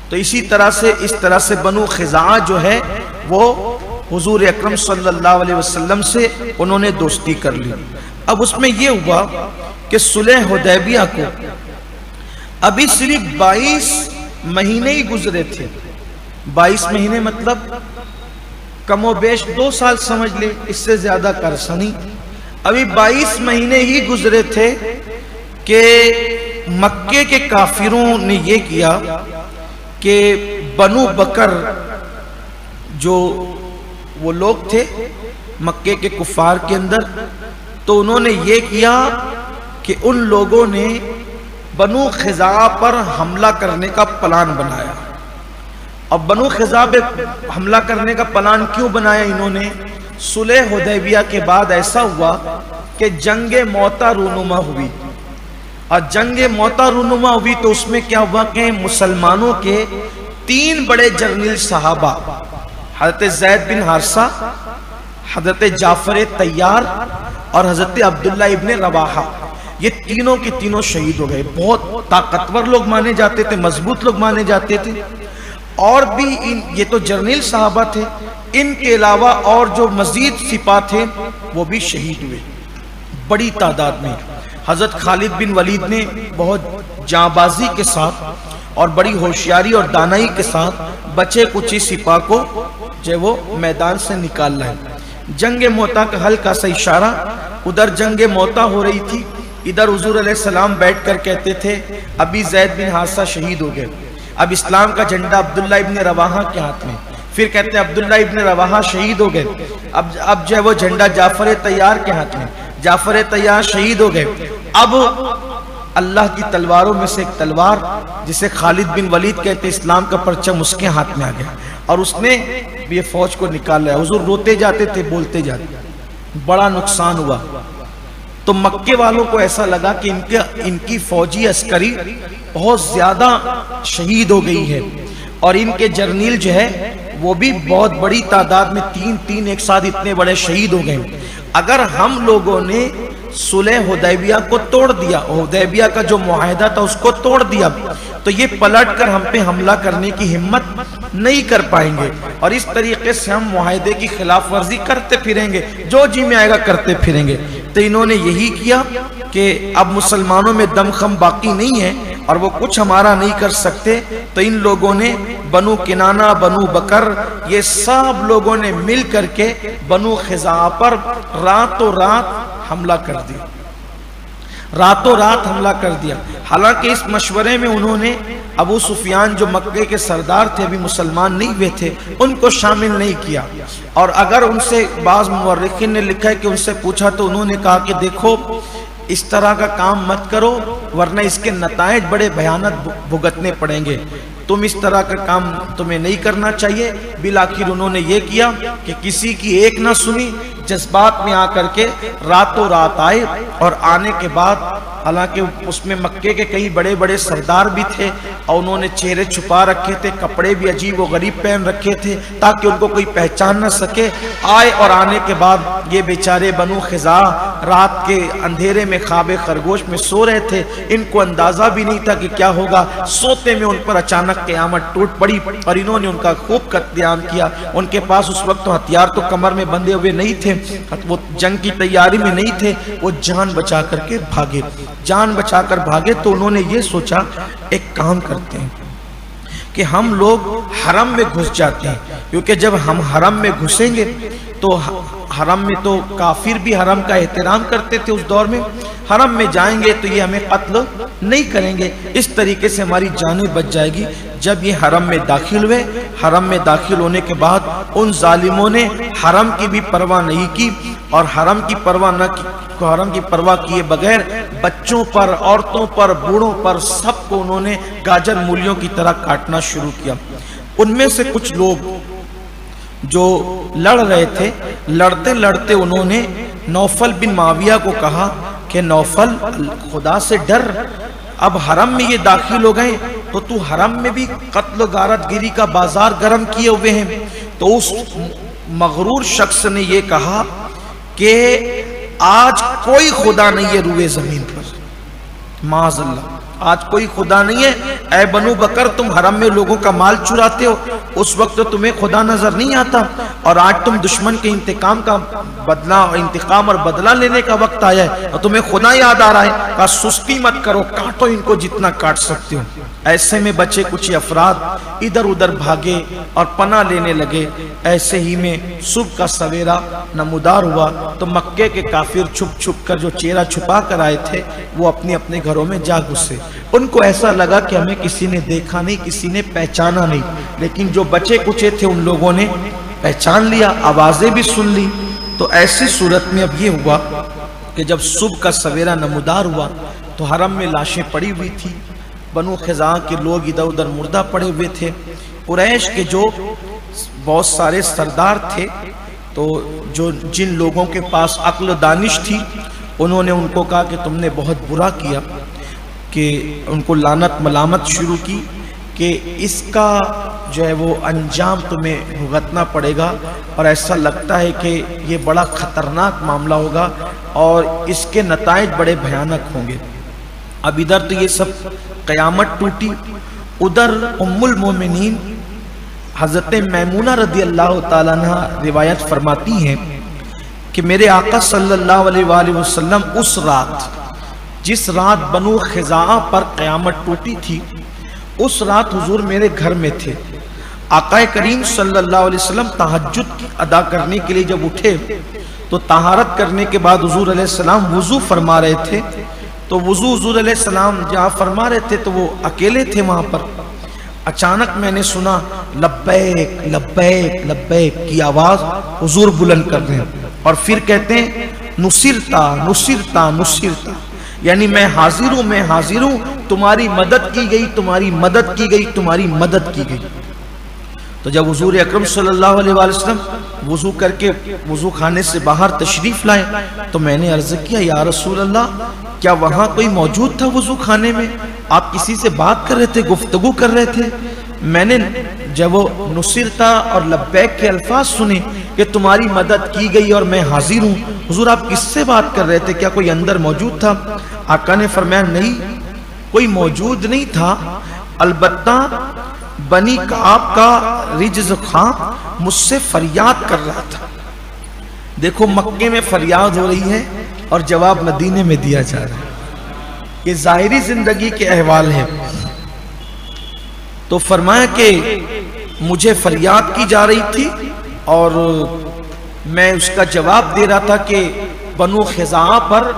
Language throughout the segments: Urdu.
تو اسی طرح سے بنو خزاعہ جو ہے وہ حضور اکرم صلی اللہ علیہ وسلم سے انہوں نے دوستی کر لی۔ اب اس میں یہ ہوا کہ صلح حدیبیہ کو ابھی صرف 22 مہینے ہی گزرے تھے۔ 22 مہینے مطلب کم و بیش 2 سال سمجھ لے، اس سے زیادہ عرصہ نہیں۔ ابھی 22 مہینے ہی گزرے تھے کہ مکے کے کافروں نے یہ کیا کہ بنو بکر جو وہ لوگ تھے مکے کے کفار کے اندر، تو انہوں نے یہ کیا کہ ان لوگوں نے بنو خزاعہ پر حملہ کرنے کا پلان بنایا۔ اب بنو خزاعہ پہ حملہ کرنے کا پلان کیوں بنایا انہوں نے؟ صلح حدیبیہ کے بعد ایسا ہوا کہ جنگ موتا رونما ہوئی، اور جنگ موتا رونما ہوئی تو اس میں کیا ہوا کہ مسلمانوں کے 3 بڑے جرنیل صحابہ، حضرت زید بن حارثہ، حضرت جعفر طیار اور حضرت عبداللہ ابن رواحہ، یہ تینوں کے تینوں شہید ہو گئے۔ بہت طاقتور لوگ مانے جاتے تھے، مضبوط لوگ مانے جاتے تھے، اور بھی یہ تو جرنیل صحابہ تھے، ان کے علاوہ اور جو مزید سپاہ تھے وہ بھی شہید ہوئے بڑی تعداد میں۔ حضرت خالد بن ولید نے بہت جانبازی کے ساتھ اور بڑی ہوشیاری اور دانائی کے ساتھ بچے کچھ سپاہ کو جو وہ میدان سے نکال لائے۔ جنگ موتا کا ہلکا سا اشارہ، ادھر جنگ موتا ہو رہی تھی، ادھر حضور علیہ السلام بیٹھ کر کہتے تھے ابھی زید بن حارثہ شہید ہو گئے، اب اسلام کا جھنڈا عبداللہ ابن رواحہ کے ہاتھ میں، پھر کہتے ہیں عبداللہ ابن رواحہ شہید ہو گئے، اب جو ہے وہ جھنڈا جعفر طیار کے ہاتھ میں، جعفر طیار شہید ہو گئے۔ اب اللہ کی تلواروں میں سے ایک تلوار جسے خالد بن ولید کہتے اسلام کا پرچم اس کے ہاتھ میں آ گیا، اور اس نے یہ فوج کو نکال لیا۔ حضور روتے جاتے تھے، بولتے جاتے، بڑا نقصان ہوا۔ تو مکے والوں کو ایسا لگا کہ ان کی فوجی عسکری بہت زیادہ شہید ہو گئی ہے، اور ان کے جرنیل جو ہے وہ بھی بہت بڑی تعداد میں 3 ایک ساتھ اتنے بڑے شہید ہو گئے۔ اگر ہم لوگوں نے صلح حدیبیہ کو توڑ دیا، حدیبیہ کا جو معاہدہ تھا اس کو توڑ دیا، تو یہ پلٹ کر ہم پہ حملہ کرنے کی ہمت نہیں کر پائیں گے، اور اس طریقے سے ہم معاہدے کی خلاف ورزی کرتے پھریں گے، جو جی میں آئے گا کرتے پھریں گے۔ تو انہوں نے یہی کیا کہ اب مسلمانوں میں دم خم باقی نہیں ہے اور وہ کچھ ہمارا نہیں کر سکتے، تو ان لوگوں نے بنو کنانہ، بنو بکر، یہ سب لوگوں نے مل کر کے بنو خزاعہ پر راتوں رات حملہ کر دیا، راتوں رات حملہ کر دیا۔ حالانکہ اس مشورے میں انہوں نے ابو سفیان جو مکے کے سردار تھے، ابھی مسلمان نہیں ہوئے تھے، ان کو شامل نہیں کیا، اور اگر ان سے بعض مورخین نے لکھا ہے کہ ان سے پوچھا تو انہوں نے کہا کہ دیکھو اس طرح کا کام مت کرو ورنہ اس کے نتائج بڑے بھیانک بھگتنے پڑیں گے، تم اس طرح کا کام تمہیں نہیں کرنا چاہیے۔ بالآخر انہوں نے یہ کیا کہ کسی کی ایک نہ سنی، جذبات میں آ کر کے راتوں رات آئے، اور آنے کے بعد حالانکہ اس میں مکے کے کئی بڑے بڑے سردار بھی تھے، اور انہوں نے چہرے چھپا رکھے تھے، کپڑے بھی عجیب و غریب پہن رکھے تھے تاکہ ان کو کوئی پہچان نہ سکے۔ آئے اور آنے کے بعد یہ بیچارے بنو خزاعہ رات کے اندھیرے میں خواب خرگوش میں سو رہے تھے، ان کو اندازہ بھی نہیں تھا کہ کیا ہوگا۔ سوتے میں ان پر اچانک قیامت ٹوٹ پڑی، اور انہوں نے ان کا خوب قتل عام کیا۔ ان کے پاس اس وقت تو ہتھیار تو کمر میں بندھے ہوئے نہیں تھے، وہ جنگ کی تیاری میں نہیں تھے، وہ جان بچا کر کے بھاگے، جان بچا کر بھاگے۔ تو انہوں نے یہ سوچا ایک کام کرتے ہیں کہ ہم لوگ حرم میں گھس جاتے ہیں، کیونکہ جب ہم حرم میں گھسیں گے تو حرم میں تو کافر بھی حرم کا احترام کرتے تھے اس دور میں، حرم میں جائیں گے تو یہ ہمیں قتل نہیں کریں گے، اس طریقے سے ہماری جانیں بچ جائے گی۔ جب یہ حرم میں داخل ہوئے، حرم میں داخل ہونے کے بعد ان ظالموں نے حرم کی بھی پرواہ نہیں کی، اور حرم کی پرواہ کیے بغیر بچوں پر، عورتوں پر، بوڑھوں پر سب کو انہوں نے گاجر مولیوں کی طرح کاٹنا شروع کیا۔ ان میں سے کچھ لوگ جو لڑ رہے تھے، لڑتے لڑتے انہوں نے نوفل بن معاویہ کو کہا کہ نوفل خدا سے ڈر، اب حرم میں یہ داخل ہو گئے تو تو حرم میں بھی قتل و غارت گیری کا بازار گرم کیے ہوئے ہیں۔ تو اس مغرور شخص نے یہ کہا کہ آج کوئی خدا نہیں ہے روئے زمین پر، معاذ اللہ، آج کوئی خدا نہیں ہے، اے بنو بکر تم حرم میں لوگوں کا مال چراتے ہو، اس وقت تو تمہیں خدا نظر نہیں آتا، اور آج تم دشمن کے انتقام اور بدلہ لینے کا وقت آیا ہے اور تمہیں خدا یاد آ رہا ہے۔ کہا سستی مت کرو، کاٹو ان کو جتنا کاٹ سکتے ہو۔ ایسے میں بچے کچھ افراد ادھر ادھر بھاگے اور پناہ لینے لگے۔ ایسے ہی میں صبح کا سویرا نمودار ہوا تو مکے کے کافر چھپ چھپ کر جو چہرہ چھپا کر آئے تھے وہ اپنے اپنے گھروں میں جا گھسے۔ ان کو ایسا لگا کہ ہمیں کسی نے دیکھا نہیں، کسی نے پہچانا نہیں، لیکن جو بچے کچے تھے ان لوگوں نے پہچان لیا، آوازیں بھی سن لی۔ تو ایسی صورت میں اب یہ ہوا کہ جب صبح کا سویرا نمودار ہوا تو حرم میں لاشیں پڑی ہوئی تھی، بنو خزاعہ کے لوگ ادھر ادھر مردہ پڑے ہوئے تھے۔ قریش کے جو بہت سارے سردار تھے تو جن لوگوں کے پاس عقل و دانش تھی انہوں نے ان کو کہا کہ تم نے بہت برا کیا، کہ ان کو لعنت ملامت شروع کی کہ اس کا جو ہے وہ انجام تمہیں بھگتنا پڑے گا، اور ایسا لگتا ہے کہ یہ بڑا خطرناک معاملہ ہوگا اور اس کے نتائج بڑے بھیانک ہوں گے۔ اب ادھر تو یہ سب قیامت ٹوٹی، ادھر ام المومنین حضرت میمونہ رضی اللہ تعالیٰ عنہ روایت فرماتی ہیں کہ میرے آقا صلی اللہ علیہ وآلہ وسلم اس رات، جس رات بنو خزاعہ پر قیامت ٹوٹی تھی، اس رات حضور میرے گھر میں تھے۔ آقا کریم صلی اللہ علیہ وسلم تہجد ادا کرنے کے لیے جب اٹھے تو طہارت کرنے کے بعد حضور علیہ السلام وضو فرما رہے تھے، تو وضو حضور علیہ السلام جہاں فرما رہے تھے تو وہ اکیلے تھے وہاں پر۔ اچانک میں نے سنا لبیک لبیک لبیک کی آواز حضور بلند کر رہے ہیں، اور پھر کہتے ہیں نصرتا نصرتا نصرتا، یعنی میں حاضر ہوں، میں حاضر ہوں، تمہاری مدد کی گئی، تمہاری مدد کی گئی، تمہاری مدد کی گئی۔ تو جب حضور اکرم صلی اللہ علیہ وآلہ وسلم وضو کر کے وضو خانے سے باہر تشریف لائے تو میں نے عرض کیا یا رسول اللہ کیا وہاں کوئی موجود تھا وضو خانے میں؟ آپ کسی سے بات کر رہے تھے، گفتگو کر رہے تھے؟ میں نے جب وہ نصرتا اور لبیک کے الفاظ سنے کہ تمہاری مدد کی گئی اور میں حاضر ہوں، حضور آپ کس سے بات کر رہے تھے؟ کیا کوئی اندر موجود تھا؟ آقا نے فرمایا نہیں، کوئی موجود نہیں تھا، البتہ بنی کعب کا رجز خان مجھ سے فریاد کر رہا تھا۔ دیکھو مکے میں فریاد ہو رہی ہے اور جواب مدینے میں دیا جا رہا ہے، یہ ظاہری زندگی کے احوال ہیں۔ تو فرمایا کہ مجھے فریاد کی جا رہی تھی اور میں اس کا جواب دے رہا تھا کہ بنو خزاعہ پر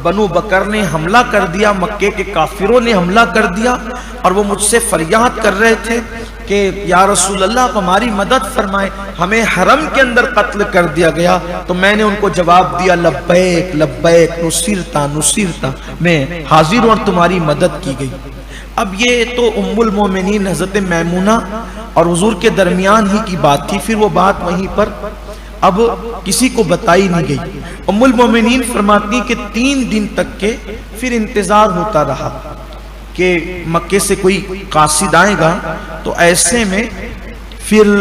بنو بکر نے حملہ کر دیا، مکے کے کافروں نے حملہ کر دیا، اور وہ مجھ سے فریاد کر رہے تھے کہ یا رسول اللہ آپ ہماری مدد فرمائیں، ہمیں حرم کے اندر قتل کر دیا گیا۔ تو میں نے ان کو جواب دیا لبیک لبیک نصرتا نصرتا، میں حاضر ہوں اور تمہاری مدد کی گئی۔ اب یہ تو ام المومنین حضرت میمونہ اور حضور کے درمیان ہی کی بات تھی، پھر وہ بات وہیں پر اب کسی کو بتائی نہیں گئی۔ ام المومنین فرماتی کہ 3 دن تک کے پھر انتظار ہوتا رہا کہ مکے سے کوئی قاصد آئے گا، تو ایسے میں پھر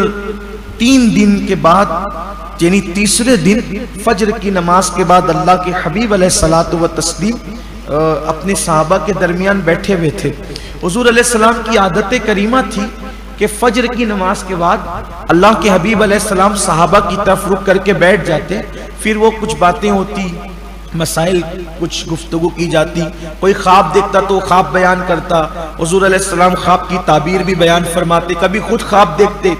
3 دن کے بعد یعنی تیسرے دن فجر کی نماز کے بعد اللہ کے حبیب علیہ الصلوۃ والتسلیم اپنے صحابہ کے درمیان بیٹھے ہوئے تھے۔ حضور علیہ السلام کی عادت کریمہ تھی کہ فجر کی نماز کے بعد اللہ کے حبیب علیہ السلام صحابہ کی طرف رک کر کے بیٹھ جاتے، پھر وہ کچھ باتیں ہوتی، مسائل کچھ گفتگو کی جاتی، کوئی خواب دیکھتا تو خواب بیان کرتا، حضور علیہ السلام خواب کی تعبیر بھی بیان فرماتے، کبھی خود خواب دیکھتے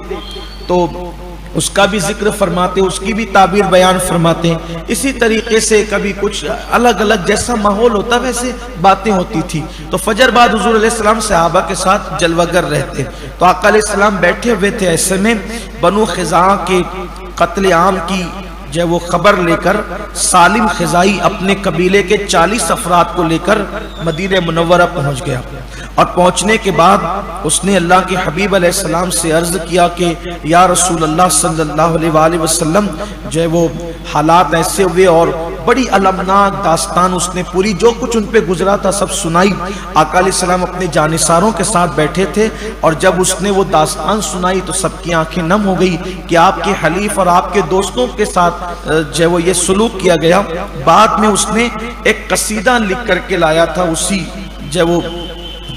تو اس کا بھی ذکر فرماتے، اس کی بھی تعبیر بیان فرماتے، اسی طریقے سے کبھی کچھ الگ الگ جیسا ماحول ہوتا ویسے باتیں ہوتی تھی۔ تو فجر بعد حضور علیہ السلام صحابہ کے ساتھ جلوہ گر رہتے، تو آقا علیہ السلام بیٹھے ہوئے تھے۔ ایسے میں بنو خزاعہ کے قتل عام کی جو وہ خبر لے کر سالم خزائی اپنے قبیلے کے 40 افراد کو لے کر مدینہ منورہ پہنچ گیا، اور پہنچنے کے بعد اس نے اللہ کے حبیب علیہ السلام سے عرض کیا کہ یا رسول اللہ صلی اللہ علیہ وآلہ وسلم جو ہے وہ حالات ایسے ہوئے، اور بڑی المناک داستان اس نے پوری جو کچھ ان پہ گزرا تھا سب سنائی۔ آقا علیہ السلام اپنے جانثاروں کے ساتھ بیٹھے تھے، اور جب اس نے وہ داستان سنائی تو سب کی آنکھیں نم ہو گئی کہ آپ کے حلیف اور آپ کے دوستوں کے ساتھ جو وہ یہ سلوک کیا گیا۔ بعد میں اس نے ایک قصیدہ لکھ کر کے لایا تھا، اسی جو وہ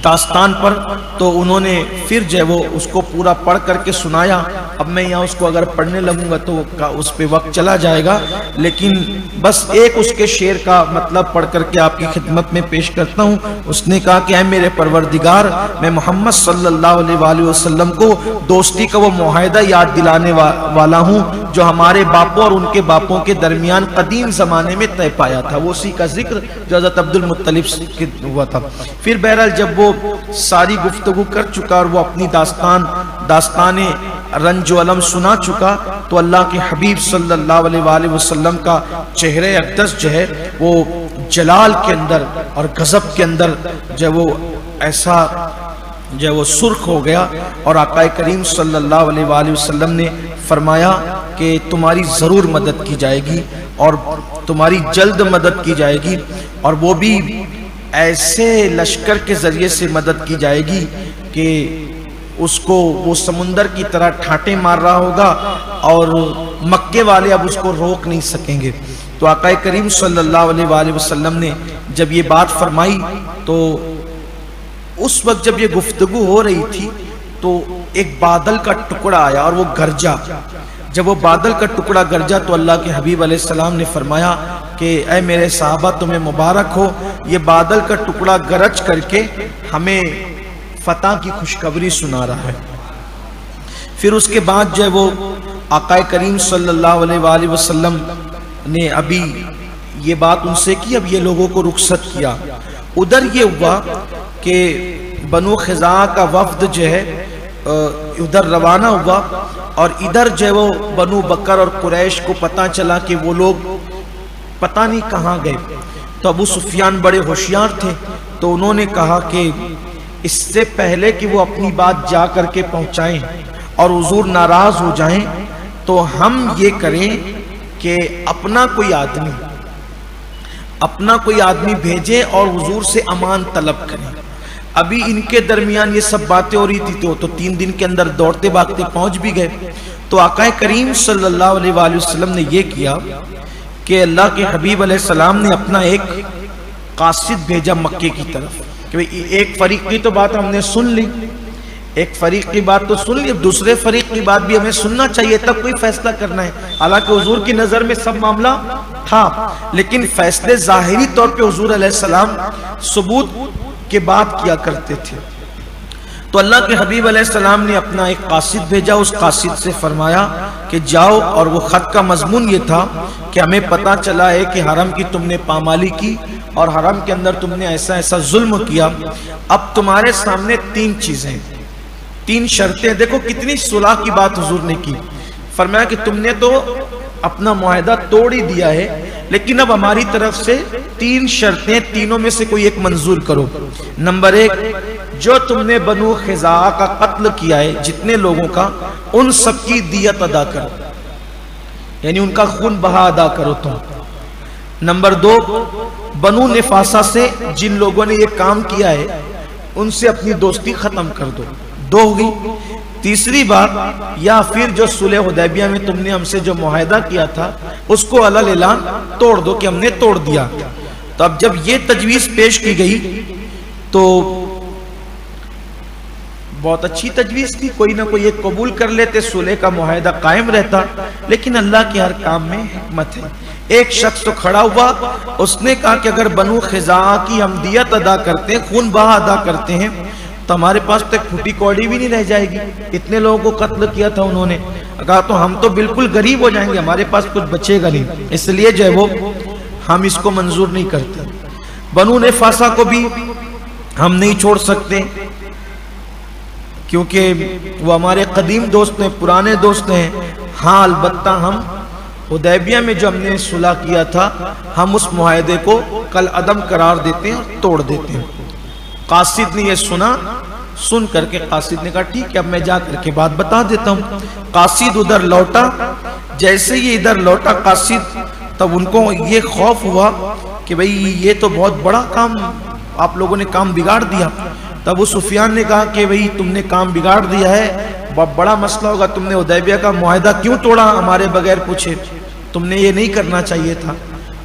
داستان پر، تو انہوں نے پھر جو ہے وہ اس کو پورا پڑھ کر کے سنایا۔ اب میں یہاں اس کو اگر پڑھنے لگوں گا تو اس پہ وقت چلا جائے گا، لیکن بس ایک اس کے شعر کا مطلب پڑھ کر کے آپ کی خدمت میں پیش کرتا ہوں۔ اس نے کہا کہ اے میرے پروردگار، میں محمد صلی اللہ علیہ وآلہ وسلم کو دوستی کا وہ معاہدہ یاد دلانے والا ہوں جو ہمارے باپوں اور ان کے باپوں کے درمیان قدیم زمانے میں طے پایا تھا۔ وہ اسی کا ذکر جو حضرت عبد المطلب سے ہوا تھا۔ پھر بہرحال جب وہ ساری گفتگو کر چکا اور وہ اپنی داستان رنج و علم سنا چکا، تو اللہ کے حبیب صلی اللہ علیہ وآلہ وسلم کا چہرہ اقدس جو ہے وہ جلال کے اندر اور غضب کے اندر جو وہ ایسا جو وہ سرخ ہو گیا، اور آقا کریم صلی اللہ علیہ وآلہ وسلم نے فرمایا کہ تمہاری ضرور مدد کی جائے گی اور تمہاری جلد مدد کی جائے گی، اور وہ بھی ایسے لشکر کے ذریعے سے مدد کی جائے گی کہ اس کو وہ سمندر کی طرح ٹھاٹے مار رہا ہوگا اور مکے والے اب اس کو روک نہیں سکیں گے۔ تو آقا کریم صلی اللہ علیہ وآلہ وسلم نے جب یہ بات فرمائی تو اس وقت جب یہ گفتگو ہو رہی تھی تو ایک بادل کا ٹکڑا آیا اور وہ گرجا۔ جب وہ بادل کا ٹکڑا گرجا تو اللہ کے حبیب علیہ السلام نے فرمایا کہ اے میرے صحابہ تمہیں مبارک ہو، یہ بادل کا ٹکڑا گرج کر کے ہمیں فتح کی خوشخبری سنا رہا ہے۔ پھر اس کے بعد جو ہے وہ آقا کریم صلی اللہ علیہ وآلہ وسلم نے ابھی یہ بات ان سے کی، اب یہ لوگوں کو رخصت کیا۔ ادھر یہ ہوا کہ بنو خزاعہ کا وفد جو ہے ادھر روانہ ہوا، اور ادھر جو ہے وہ بنو بکر اور قریش کو پتہ چلا کہ وہ لوگ پتہ نہیں کہاں گئے۔ تو ابو سفیان بڑے ہوشیار تھے، تو انہوں نے کہا کہ اس سے پہلے کہ وہ اپنی بات جا کر کے پہنچائیں اور حضور ناراض ہو جائیں، تو ہم یہ کریں کہ اپنا کوئی آدمی بھیجیں اور حضور سے امان طلب کریں۔ ابھی ان کے درمیان یہ سب باتیں ہو رہی تھی تو 3 دن کے اندر دوڑتے بھاگتے پہنچ بھی گئے۔ تو آقا کریم صلی اللہ علیہ وآلہ وسلم نے یہ کیا کہ اللہ کے حبیب علیہ السلام نے اپنا ایک قاصد بھیجا مکے کی طرف کہ ایک فریق کی تو بات ہم نے سن لی، ایک فریق کی بات تو سن لی، دوسرے فریق کی بات بھی ہمیں سننا چاہیے، تب کوئی فیصلہ کرنا ہے۔ حالانکہ حضور کی نظر میں سب معاملہ تھا، لیکن فیصلے ظاہری طور پہ حضور علیہ السلام ثبوت کے بات کیا کرتے تھے۔ تو اللہ کے حبیب علیہ السلام نے اپنا ایک قاصد بھیجا، اس قاصد سے فرمایا کہ جاؤ، اور وہ خط کا مضمون یہ تھا کہ ہمیں پتا چلا ہے کہ حرم کی تم نے پامالی کی اور حرم کے اندر تم نے ایسا ایسا ظلم کیا، اب تمہارے سامنے 3 چیزیں، 3 شرطیں۔ دیکھو کتنی صلح کی بات حضور نے کی۔ فرمایا کہ تم نے تو اپنا معاہدہ توڑ ہی دیا ہے، لیکن اب ہماری طرف سے 3 شرطیں، تینوں میں سے کوئی ایک منظور کرو۔ نمبر 1، جو تم نے بنو خزاعہ کا قتل کیا ہے، جتنے لوگوں کا، ان سب کی دیت ادا کرو، یعنی ان کا خون بہا ادا کرو تم۔ نمبر 2، بنو نفاسہ سے جن لوگوں نے یہ کام کیا ہے ان سے اپنی دوستی ختم کر دو، 2 ہوگی۔ تیسری بات، یا پھر جو صلح حدیبیہ میں تم نے ہم سے جو معاہدہ کیا تھا اس کو علل اعلان توڑ دو کہ ہم نے توڑ دیا۔ تو اب جب یہ تجویز پیش کی گئی تو بہت اچھی تجویز تھی، کوئی نہ کوئی ایک قبول کر لیتے، صلح کا معاہدہ قائم رہتا، لیکن اللہ کے ہر کام میں حکمت ہے۔ ایک شخص تو کھڑا ہوا، اس نے کہا کہ اگر بنو خزاعہ کی ہم دیت ادا کرتے ہیں، خون بہا ادا کرتے ہیں، تو ہمارے پاس تو ایک پھوٹی کوڑی بھی نہیں رہ جائے گی، اتنے لوگوں کو قتل کیا تھا انہوں نے۔ کہا تو ہم تو بالکل غریب ہو جائیں گے، ہمارے پاس کچھ بچے گا نہیں، اس لیے جو ہے وہ ہم اس کو منظور نہیں کرتے۔ بنو نفاسہ کو بھی ہم نہیں چھوڑ سکتے کیونکہ وہ ہمارے قدیم دوست ہیں، پرانے دوست ہیں۔ ہاں البتہ ہم حدیبیہ میں جو ہم نے صلح کیا تھا، ہم اس معاہدے کو کل عدم قرار دیتے ہیں اور توڑ دیتے ہیں۔ قاصد نے یہ سنا، سن کر کے قاصد نے کہا ٹھیک ہے، اب میں جا کر کے بات بتا دیتا ہوں۔ قاصد ادھر لوٹا، جیسے یہ ادھر لوٹا قاصد، تب ان کو یہ خوف ہوا کہ بھئی یہ تو بہت بڑا کام، آپ لوگوں نے کام بگاڑ دیا۔ تب ابو سفیان نے کہا کہ بھئی تم نے کام بگاڑ دیا ہے، بہت بڑا مسئلہ ہوگا، تم نے حدیبیہ کا معاہدہ کیوں توڑا ہمارے بغیر پوچھے، تم نے یہ نہیں کرنا چاہیے تھا۔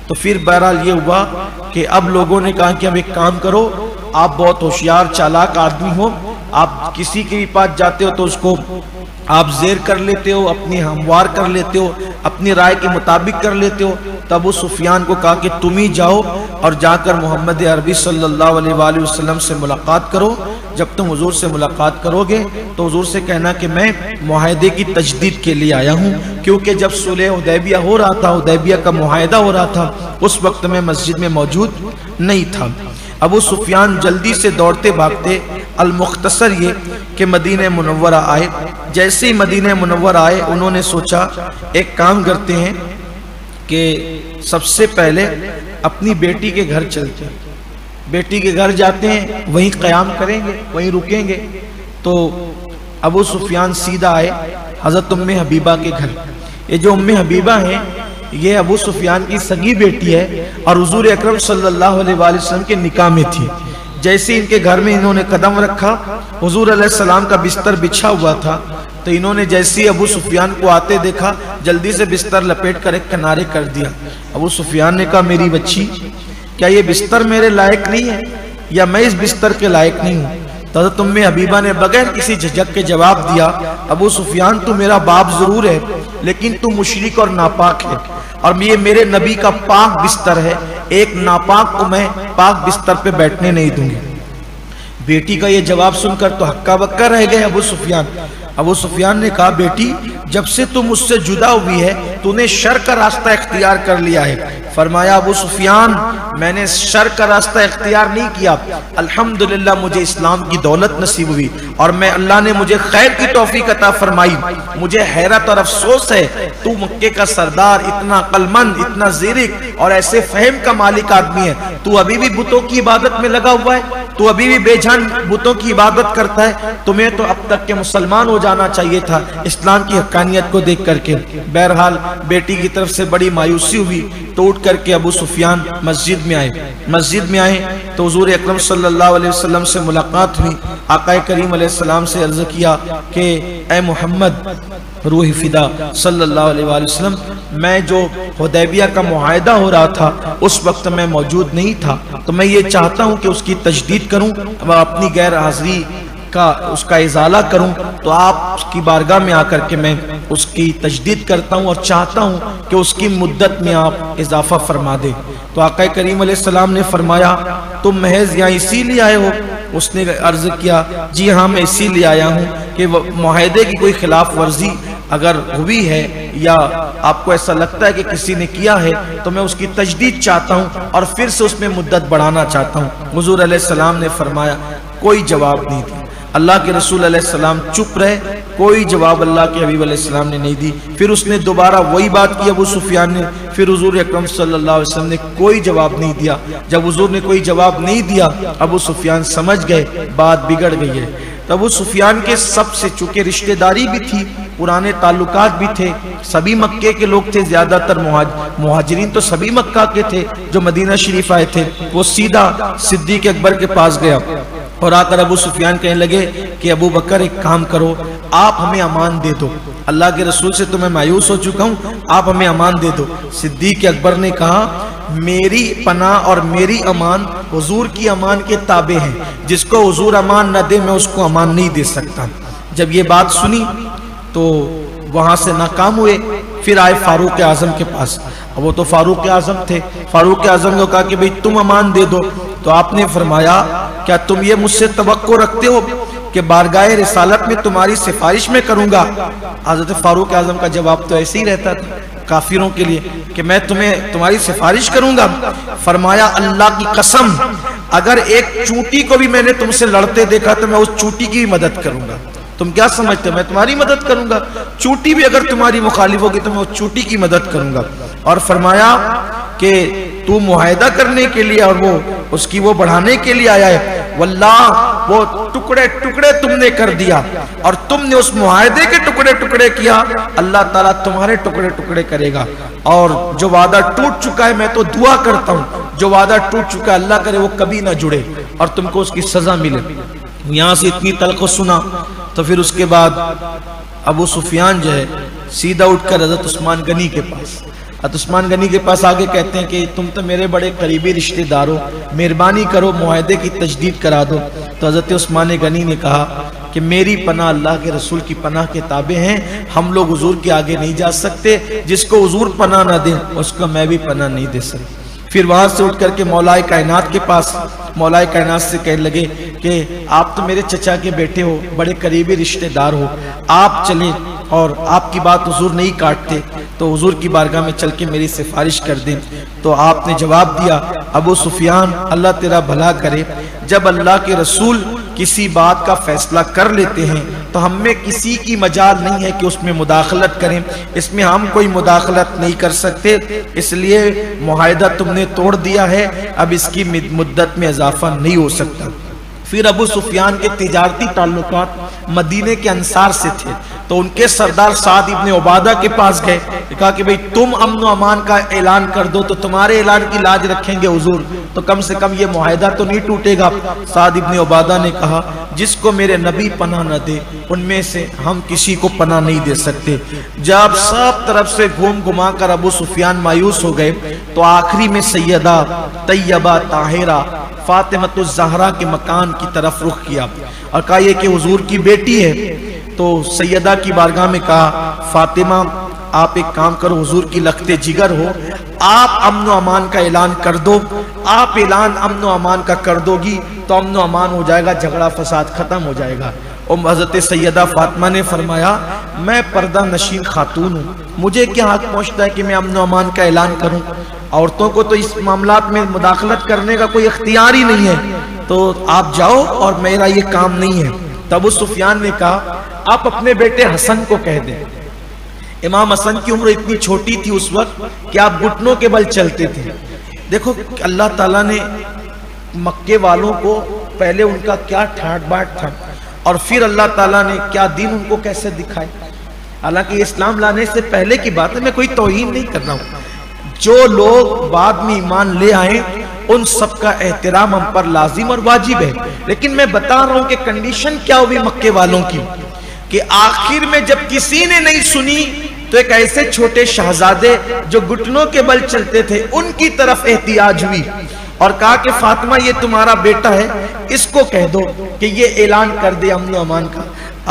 تو پھر بہرحال یہ ہوا کہ اب لوگوں نے کہا کہ اب ایک کام کرو، آپ بہت ہوشیار چالاک آدمی ہو، آپ کسی کے بھی پاس جاتے ہو تو اس کو آپ زیر کر لیتے ہو، اپنی ہموار کر لیتے ہو، اپنی رائے کے مطابق کر لیتے ہو۔ تو ابو سفیان کو کہا کہ تم ہی جاؤ اور جا کر محمد عربی صلی اللہ علیہ وآلہ وسلم سے ملاقات کرو۔ جب تم حضور سے ملاقات کرو گے تو حضور سے کہنا کہ میں معاہدے کی تجدید کے لیے آیا ہوں، کیونکہ جب صلح حدیبیہ ہو رہا تھا، حدیبیہ کا معاہدہ ہو رہا تھا، اس وقت میں مسجد میں موجود نہیں تھا۔ ابو سفیان جلدی سے دوڑتے بھاگتے، المختصر یہ کہ مدینہ منورہ آئے۔ جیسے ہی مدینہ منورہ آئے انہوں نے سوچا ایک کام کرتے ہیں کہ سب سے پہلے اپنی بیٹی کے گھر چلتے ہیں، بیٹی کے گھر جاتے ہیں، وہیں قیام کریں گے، وہیں رکیں گے۔ تو ابو سفیان سیدھا آئے حضرت ام حبیبہ کے گھر۔ یہ جو ام حبیبہ ہیں یہ ابو سفیان کی سگی بیٹی ہے اور حضور اکرم صلی اللہ علیہ وآلہ وسلم کے نکاح میں تھی۔ جیسے ان کے گھر میں انہوں نے قدم رکھا، حضور علیہ السلام کا بستر بچھا ہوا تھا، تو انہوں نے جیسے ہی ابو سفیان کو آتے دیکھا جلدی سے بستر لپیٹ کر ایک کنارے کر دیا۔ ابو سفیان نے کہا میری بچی، کیا یہ بستر میرے لائق نہیں ہے یا میں اس بستر کے لائق نہیں ہوں؟ تو حضرت ام حبیبہ نے بغیر کسی جھجک کے جواب دیا، ابو سفیان تو میرا باپ ضرور ہے لیکن تو مشرک اور ناپاک ہے، اور یہ میرے نبی کا پاک بستر ہے، ایک ناپاک کو میں پاک بستر پہ بیٹھنے نہیں دوں گی۔ بیٹی کا یہ جواب سن کر تو ہکا بکا رہ گئے ابو سفیان۔ ابو سفیان نے کہا بیٹی جب سے تم مجھ سے جدا ہوئی ہے تو نے شر کا راستہ اختیار کر لیا ہے۔ فرمایا ابو سفیان میں نے شر کا راستہ اختیار نہیں کیا، الحمدللہ مجھے اسلام کی دولت نصیب ہوئی اور میں اللہ نے مجھے خیر کی توفیق عطا فرمائی۔ مجھے حیرت اور افسوس ہے تو مکے کا سردار، اتنا عقل مند، اتنا زیرک اور ایسے فہم کا مالک آدمی ہے، تو ابھی بھی بتوں کی عبادت میں لگا ہوا ہے، تو ابھی بھی بے جان بتوں کی عبادت کرتا ہے۔ تمہیں تو اب تک کے مسلمان ہو جانا چاہیے تھا اسلام کی حقانیت کو دیکھ کر کے۔ بہرحال بیٹی کی طرف سے بڑی مایوسی ہوئی تو اٹھ کر کے ابو سفیان مسجد میں آئے تو حضور اکرم صلی اللہ علیہ وسلم سے ملاقات ہوئی۔ آقا کریم علیہ السلام سے عرض کیا کہ اے محمد روح فدا صلی اللہ علیہ وآلہ وسلم، میں جو حدیبیہ کا معاہدہ ہو رہا تھا اس وقت میں موجود نہیں تھا، تو میں یہ چاہتا ہوں کہ اس کی تجدید کروں، اپنی غیر حاضری کا اس کا ازالہ کروں، تو آپ کی بارگاہ میں آ کر کے میں اس کی تجدید کرتا ہوں اور چاہتا ہوں کہ اس کی مدت میں آپ اضافہ فرما دیں۔ تو آقا کریم علیہ السلام نے فرمایا تم محض یہاں اسی لیے آئے ہو؟ اس نے عرض کیا جی ہاں میں اسی لیے آیا ہوں کہ معاہدے کی کوئی خلاف ورزی اگر ہوئی ہے یا آپ کو ایسا لگتا ہے کہ کسی نے کیا ہے تو میں اس کی تجدید چاہتا ہوں اور پھر سے اس میں مدت بڑھانا چاہتا ہوں۔ حضور علیہ السلام نے فرمایا کوئی جواب نہیں دیا۔ اللہ کے رسول علیہ السلام چپ رہے، کوئی جواب اللہ کے حبیب علیہ السلام نے نہیں دی۔ پھر اس نے دوبارہ وہی بات کی ابو سفیان نے، پھر حضور اکرم صلی اللہ علیہ وسلم نے کوئی جواب نہیں دیا۔ جب حضور نے کوئی جواب نہیں دیا ابو سفیان سمجھ گئے بات بگڑ گئی ہے۔ تو ابو سفیان کے سب سے چونکہ رشتہ داری بھی تھی، پرانے تعلقات بھی تھے، سبھی مکے کے لوگ تھے، زیادہ تر مہاجرین تو سبھی مکہ کے تھے جو مدینہ شریف آئے تھے۔ وہ سیدھا صدیق اکبر کے پاس گیا اور آ کر ابو سفیان کہنے لگے کہ ابو بکر ایک کام کرو، آپ ہمیں امان دے دو، اللہ کے رسول سے تو میں مایوس ہو چکا ہوں، آپ ہمیں امان دے دو۔ صدیق اکبر نے کہا میری پناہ اور میری امان حضور کی امان کے تابع ہیں، جس کو حضور امان نہ دے میں اس کو امان نہیں دے سکتا۔ جب یہ بات سنی تو وہاں سے ناکام ہوئے، پھر آئے فاروق اعظم کے پاس، وہ تو فاروق اعظم تھے۔ فاروق اعظم کو کہا کہ بھئی تم امان دے دو، تو آپ نے فرمایا کیا تم یہ مجھ سے توقع رکھتے ہو کہ بارگاہ رسالت میں تمہاری سفارش میں کروں گا؟ حضرت فاروق اعظم کا جواب تو ایسے ہی رہتا تھا کافروں کے لیے کہ میں تمہاری سفارش کروں گا۔ فرمایا اللہ کی قسم اگر ایک چونٹی کو بھی میں نے تم سے لڑتے دیکھا تو میں اس چونٹی کی مدد کروں گا۔ تم کیا سمجھتے میں تمہاری مدد کروں گا؟ چونٹی بھی اگر تمہاری مخالف ہوگی تو میں اس چونٹی کی مدد کروں گا۔ اور فرمایا کہ تو معاہدہ کرنے کے لیے اور وہ اس کی وہ بڑھانے کے لیے آیا ہے، واللہ وہ ٹکڑے ٹکڑے تم نے کر دیا اور تم نے اس معاہدے کے ٹکڑے ٹکڑے کیا، اللہ تعالیٰ تمہارے ٹکڑے ٹکڑے کرے گا۔ اور جو وعدہ ٹوٹ چکا ہے میں تو دعا کرتا ہوں جو وعدہ ٹوٹ چکا ہے اللہ کرے وہ کبھی نہ جڑے اور تم کو اس کی سزا ملے۔ یہاں سے اتنی تلخ سنا تو پھر اس کے بعد ابو سفیان جو ہے سیدھا اٹھ کر حضرت عثمان غنی کے پاس، عثمان غنی کے پاس آگے کہتے ہیں کہ تم تو میرے بڑے قریبی رشتہ دار ہو، مہربانی کرو معاہدے کی تجدید کرا دو۔ تو حضرت عثمان غنی نے کہا کہ میری پناہ اللہ کے رسول کی پناہ کے تابع ہیں، ہم لوگ حضور کے آگے نہیں جا سکتے، جس کو حضور پناہ نہ دیں اس کو میں بھی پناہ نہیں دے سکتا۔ پھر وہاں سے اٹھ کر کے مولا کائنات کے پاس، مولا کائنات سے کہنے لگے کہ آپ تو میرے چچا کے بیٹے ہو، بڑے قریبی رشتہ دار ہو، آپ چلیں اور آپ کی بات حضور نہیں کاٹتے تو حضور کی بارگاہ میں چل کے میری سفارش کر دیں۔ تو آپ نے جواب دیا، ابو سفیان اللہ تیرا بھلا کرے، جب اللہ کے رسول کسی بات کا فیصلہ کر لیتے ہیں تو ہم میں کسی کی مجال نہیں ہے کہ اس میں مداخلت کریں، اس میں ہم کوئی مداخلت نہیں کر سکتے، اس لیے معاہدہ تم نے توڑ دیا ہے، اب اس کی مدت میں اضافہ نہیں ہو سکتا۔ پھر ابو سفیان کے تجارتی تعلقات مدینے کے انصار سے تھے، تو ان کے سردار سعد ابن عبادہ کے پاس گئے، کہا کہ بھئی تم امن و امان کا اعلان کر دو تو تمہارے اعلان کی لاج رکھیں گے حضور، تو کم سے کم یہ معاہدہ تو نہیں ٹوٹے گا۔ سعد ابن عبادہ نے کہا جس کو میرے نبی پناہ نہ دے ان میں سے ہم کسی کو پناہ نہیں دے سکتے۔ جب سب طرف سے گھوم گھما کر ابو سفیان مایوس ہو گئے تو آخری میں سیدہ طیبہ طاہرہ فاطمۃ الزہرا کے مکان کی طرف رخ کیا اور کہا یہ کہ حضور کی بیٹی ہے۔ تو سیدہ کی بارگاہ میں کہا فاطمہ آپ ایک کام کرو، حضور کی لخت جگر ہو، آپ امن و امان کا اعلان کر دو، آپ اعلان امن و امان کا کر دو گی تو امن و امان ہو جائے گا، جھگڑا فساد ختم ہو جائے گا۔ حضرت سیدہ فاطمہ نے فرمایا میں پردہ نشین خاتون ہوں، مجھے کیا حق پہنچتا ہے کہ میں امن و امان کا اعلان کروں، عورتوں کو تو اس معاملات میں مداخلت کرنے کا کوئی اختیار ہی نہیں ہے، تو آپ جاؤ اور میرا یہ کام نہیں ہے۔ تب ابو سفیان نے کہا آپ اپنے بیٹے حسن کو کہہ دیں، امام حسن کی عمر اتنی چھوٹی تھی اس وقت کہ آپ گھٹنوں کے بل چلتے تھے۔ دیکھو اللہ تعالیٰ نے مکے والوں کو پہلے ان کا کیا ٹھاٹ باٹ تھا اور پھر اللہ تعالیٰ نے کیا دین ان کو کیسے دکھائے۔ حالانکہ اسلام لانے سے پہلے کی بات ہے، میں کوئی توہین نہیں کر رہا ہوں، جو لوگ بعد میں ایمان لے آئے ان سب کا احترام ہم پر لازم اور واجب ہے، لیکن میں بتا رہا ہوں کہ کنڈیشن کیا ہوئی مکے والوں کی کہ آخر میں جب کسی نے نہیں سنی تو ایک ایسے چھوٹے شہزادے جو گھٹنوں کے بل چلتے تھے ان کی طرف احتیاج ہوئی اور کہا کہ فاطمہ یہ تمہارا بیٹا ہے، اس کو کہہ دو کہ یہ اعلان کر دے امن و امان کا۔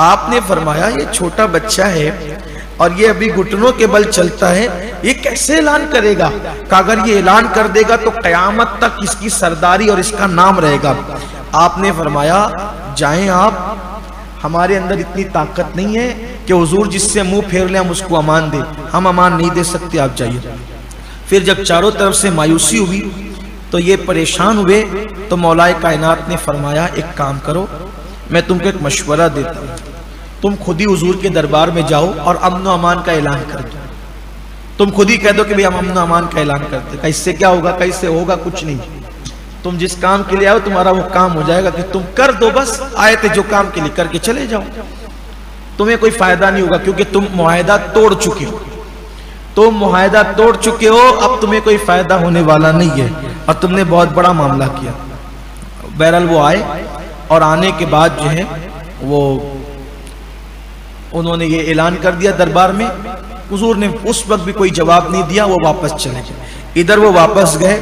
آپ نے فرمایا یہ چھوٹا بچہ ہے اور یہ ابھی گھٹنوں کے بل چلتا ہے، یہ کیسے اعلان کرے گا؟ کہ اگر یہ اعلان کر دے گا تو قیامت تک اس کی سرداری اور اس کا نام رہے گا۔ آپ نے فرمایا جائیں آپ، ہمارے اندر اتنی طاقت نہیں ہے کہ حضور جس سے منہ پھیر لیں ہم اس کو امان دیں، ہم امان نہیں دے سکتے، آپ جائیے۔ پھر جب چاروں طرف سے مایوسی ہوئی تو یہ پریشان ہوئے تو مولا کائنات نے فرمایا ایک کام کرو، میں تم کو ایک مشورہ دیتا ہوں، تم خود ہی حضور کے دربار میں جاؤ اور امن و امان کا اعلان کر دو، تم خود ہی کہہ دو کہ ہم امن و امان کا اعلان کرتے، کہ اس سے کیا ہوگا، کہ اس سے ہوگا کچھ نہیں، تم جس کام کے لیے آؤ تمہارا وہ کام ہو جائے گا کہ تم کر دو، بس آئے تھے جو کام کے لیے کر کے چلے جاؤ، تمہیں کوئی فائدہ نہیں ہوگا کیونکہ تم معاہدہ توڑ چکے ہو، تم معاہدہ توڑ چکے ہو، اب تمہیں کوئی فائدہ ہونے والا نہیں ہے اور تم نے بہت بڑا معاملہ کیا۔ بہرحال وہ آئے اور آنے کے بعد جو ہے وہ انہوں نے یہ اعلان کر دیا دربار میں، حضور نے اس وقت بھی کوئی جواب نہیں دیا، وہ واپس چلے گئے۔ ادھر وہ واپس گئے،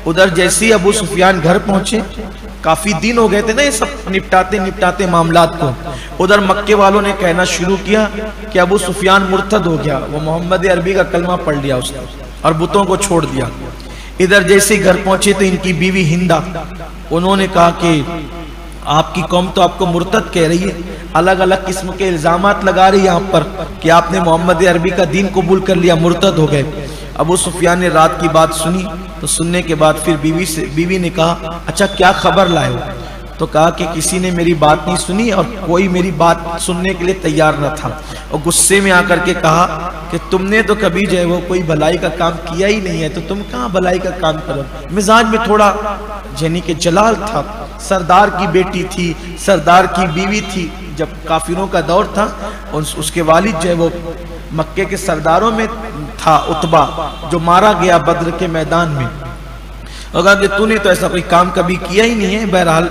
ادھر جیسے ہی ابو سفیان گھر پہنچے، کافی دن ہو گئے تھے نا یہ سب نپٹاتے معاملات کو، ادھر مکے والوں نے کہنا شروع کیا کہ ابو سفیان مرتد ہو گیا، وہ محمد عربی کا کلمہ پڑھ لیا اس نے اور بتوں کو چھوڑ دیا۔ ادھر جیسے ہی گھر پہنچے تو ان کی بیوی ہندہ، انہوں نے کہا کہ آپ کی قوم تو آپ کو مرتد کہہ رہی ہے، الگ الگ قسم کے الزامات لگا رہی ہے آپ پر کہ آپ نے محمد عربی کا دین قبول کر لیا، مرتد ہو گئے۔ ابو سفیان نے رات کی بات سنی تو سننے کے بعد پھر بیوی نے کہا اچھا کیا خبر لائے ہو؟ تو کہا کہ کسی نے میری بات نہیں سنی اور کوئی میری بات سننے کے لیے تیار نہ تھا، اور غصے میں آ کر کے کہا کہ تم نے تو کبھی جو ہے وہ کوئی بھلائی کا کام کیا ہی نہیں ہے، تو تم کہاں بھلائی کا کام کرو۔ مزاج میں تھوڑا یعنی کہ جلال تھا، سردار کی بیٹی تھی، سردار کی بیوی تھی، جب کافروں کا دور تھا اس کے والد جو ہے وہ مکے کے سرداروں میں تھا، عتبہ جو مارا گیا بدر کے میدان میں۔ اور کہا کہ تو نے تو ایسا کوئی کام کبھی کیا ہی نہیں ہے۔ بہرحال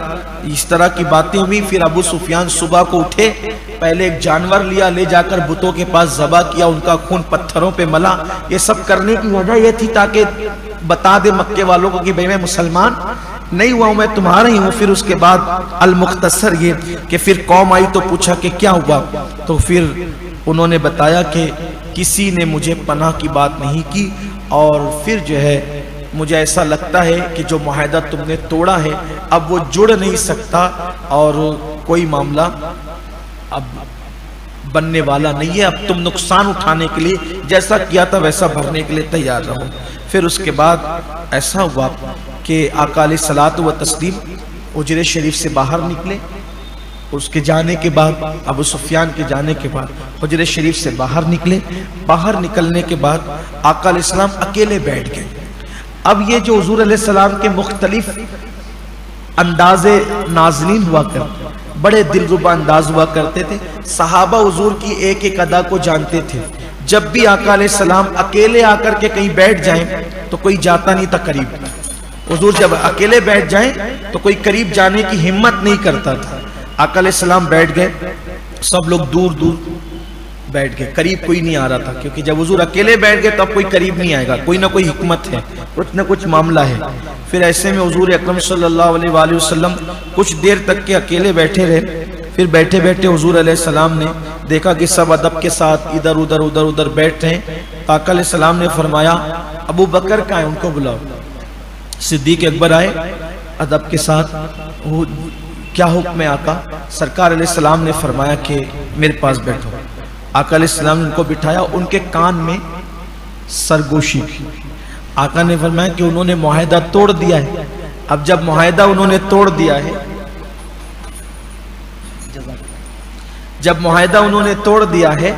اس طرح کی باتیں ہوئی۔ پھر ابو سفیان صبح کو اٹھے، پہلے ایک جانور لیا، لے جا کر بتوں کے پاس ذبح کیا، ان کا خون پتھروں پہ ملا۔ یہ سب کرنے کی وجہ یہ تھی تاکہ بتا دے مکے والوں کو کہ بھئی میں مسلمان نہیں ہوا ہوں، میں تمہارا ہی ہوں۔ پھر اس کے بعد المختصر یہ کہ پھر قوم آئی تو پوچھا کہ کیا ہوا، تو پھر انہوں نے بتایا کہ کسی نے مجھے پناہ کی بات نہیں کی، اور پھر جو ہے مجھے ایسا لگتا ہے کہ جو معاہدہ تم نے توڑا ہے اب وہ جڑ نہیں سکتا، اور کوئی معاملہ اب بننے والا نہیں ہے، اب تم نقصان اٹھانے کے لیے جیسا کیا تھا ویسا بھرنے کے لیے تیار رہو۔ پھر اس کے بعد ایسا ہوا کہ آقا علیہ الصلوۃ والتسلیم حجرے شریف سے باہر نکلے۔ اس کے جانے کے بعد، ابو سفیان کے جانے کے بعد حجرے شریف سے باہر نکلے۔ باہر نکلنے کے بعد آقا علیہ السلام اکیلے بیٹھ گئے۔ اب یہ جو حضور علیہ السلام کے مختلف انداز نازنین ہوا کرتے، بڑے دلربا انداز ہوا کرتے تھے، صحابہ حضور کی ایک ایک ادا کو جانتے تھے۔ جب بھی آقا علیہ السلام اکیلے آ کر کے کہیں بیٹھ جائیں تو کوئی جاتا نہیں تھا قریب۔ حضور جب اکیلے بیٹھ جائیں تو کوئی قریب جانے کی ہمت نہیں کرتا تھا۔ آقا علیہ السلام بیٹھ گئے، سب لوگ دور دور بیٹھ گئے، قریب کوئی نہیں آ رہا تھا، کیونکہ جب حضور اکیلے بیٹھ گئے تو اب کوئی قریب نہیں آئے گا، کوئی نہ کوئی حکمت ہے، کچھ نہ کچھ معاملہ ہے۔ پھر ایسے میں حضور اکرم صلی اللہ علیہ وآلہ وسلم کچھ دیر تک کے اکیلے بیٹھے رہے۔ پھر بیٹھے بیٹھے حضور علیہ السلام نے دیکھا کہ سب ادب کے ساتھ ادھر ادھر بیٹھ رہے ہیں۔ آقا علیہ السلام نے فرمایا ابو بکر کہاں ہے، ان کو بلاؤ۔ صدیق اکبر آئے ادب کے ساتھ، کیا حکم ہے آقا؟ سرکار علیہ السلام نے فرمایا کہ میرے پاس بیٹھو۔ آقا علیہ السلام نے ان کو بٹھایا، ان کے کان میں سرگوشی کی۔ آقا نے فرمایا کہ انہوں نے معاہدہ توڑ دیا ہے۔ اب جب معاہدہ انہوں نے توڑ دیا ہے، جب معاہدہ انہوں نے توڑ دیا ہے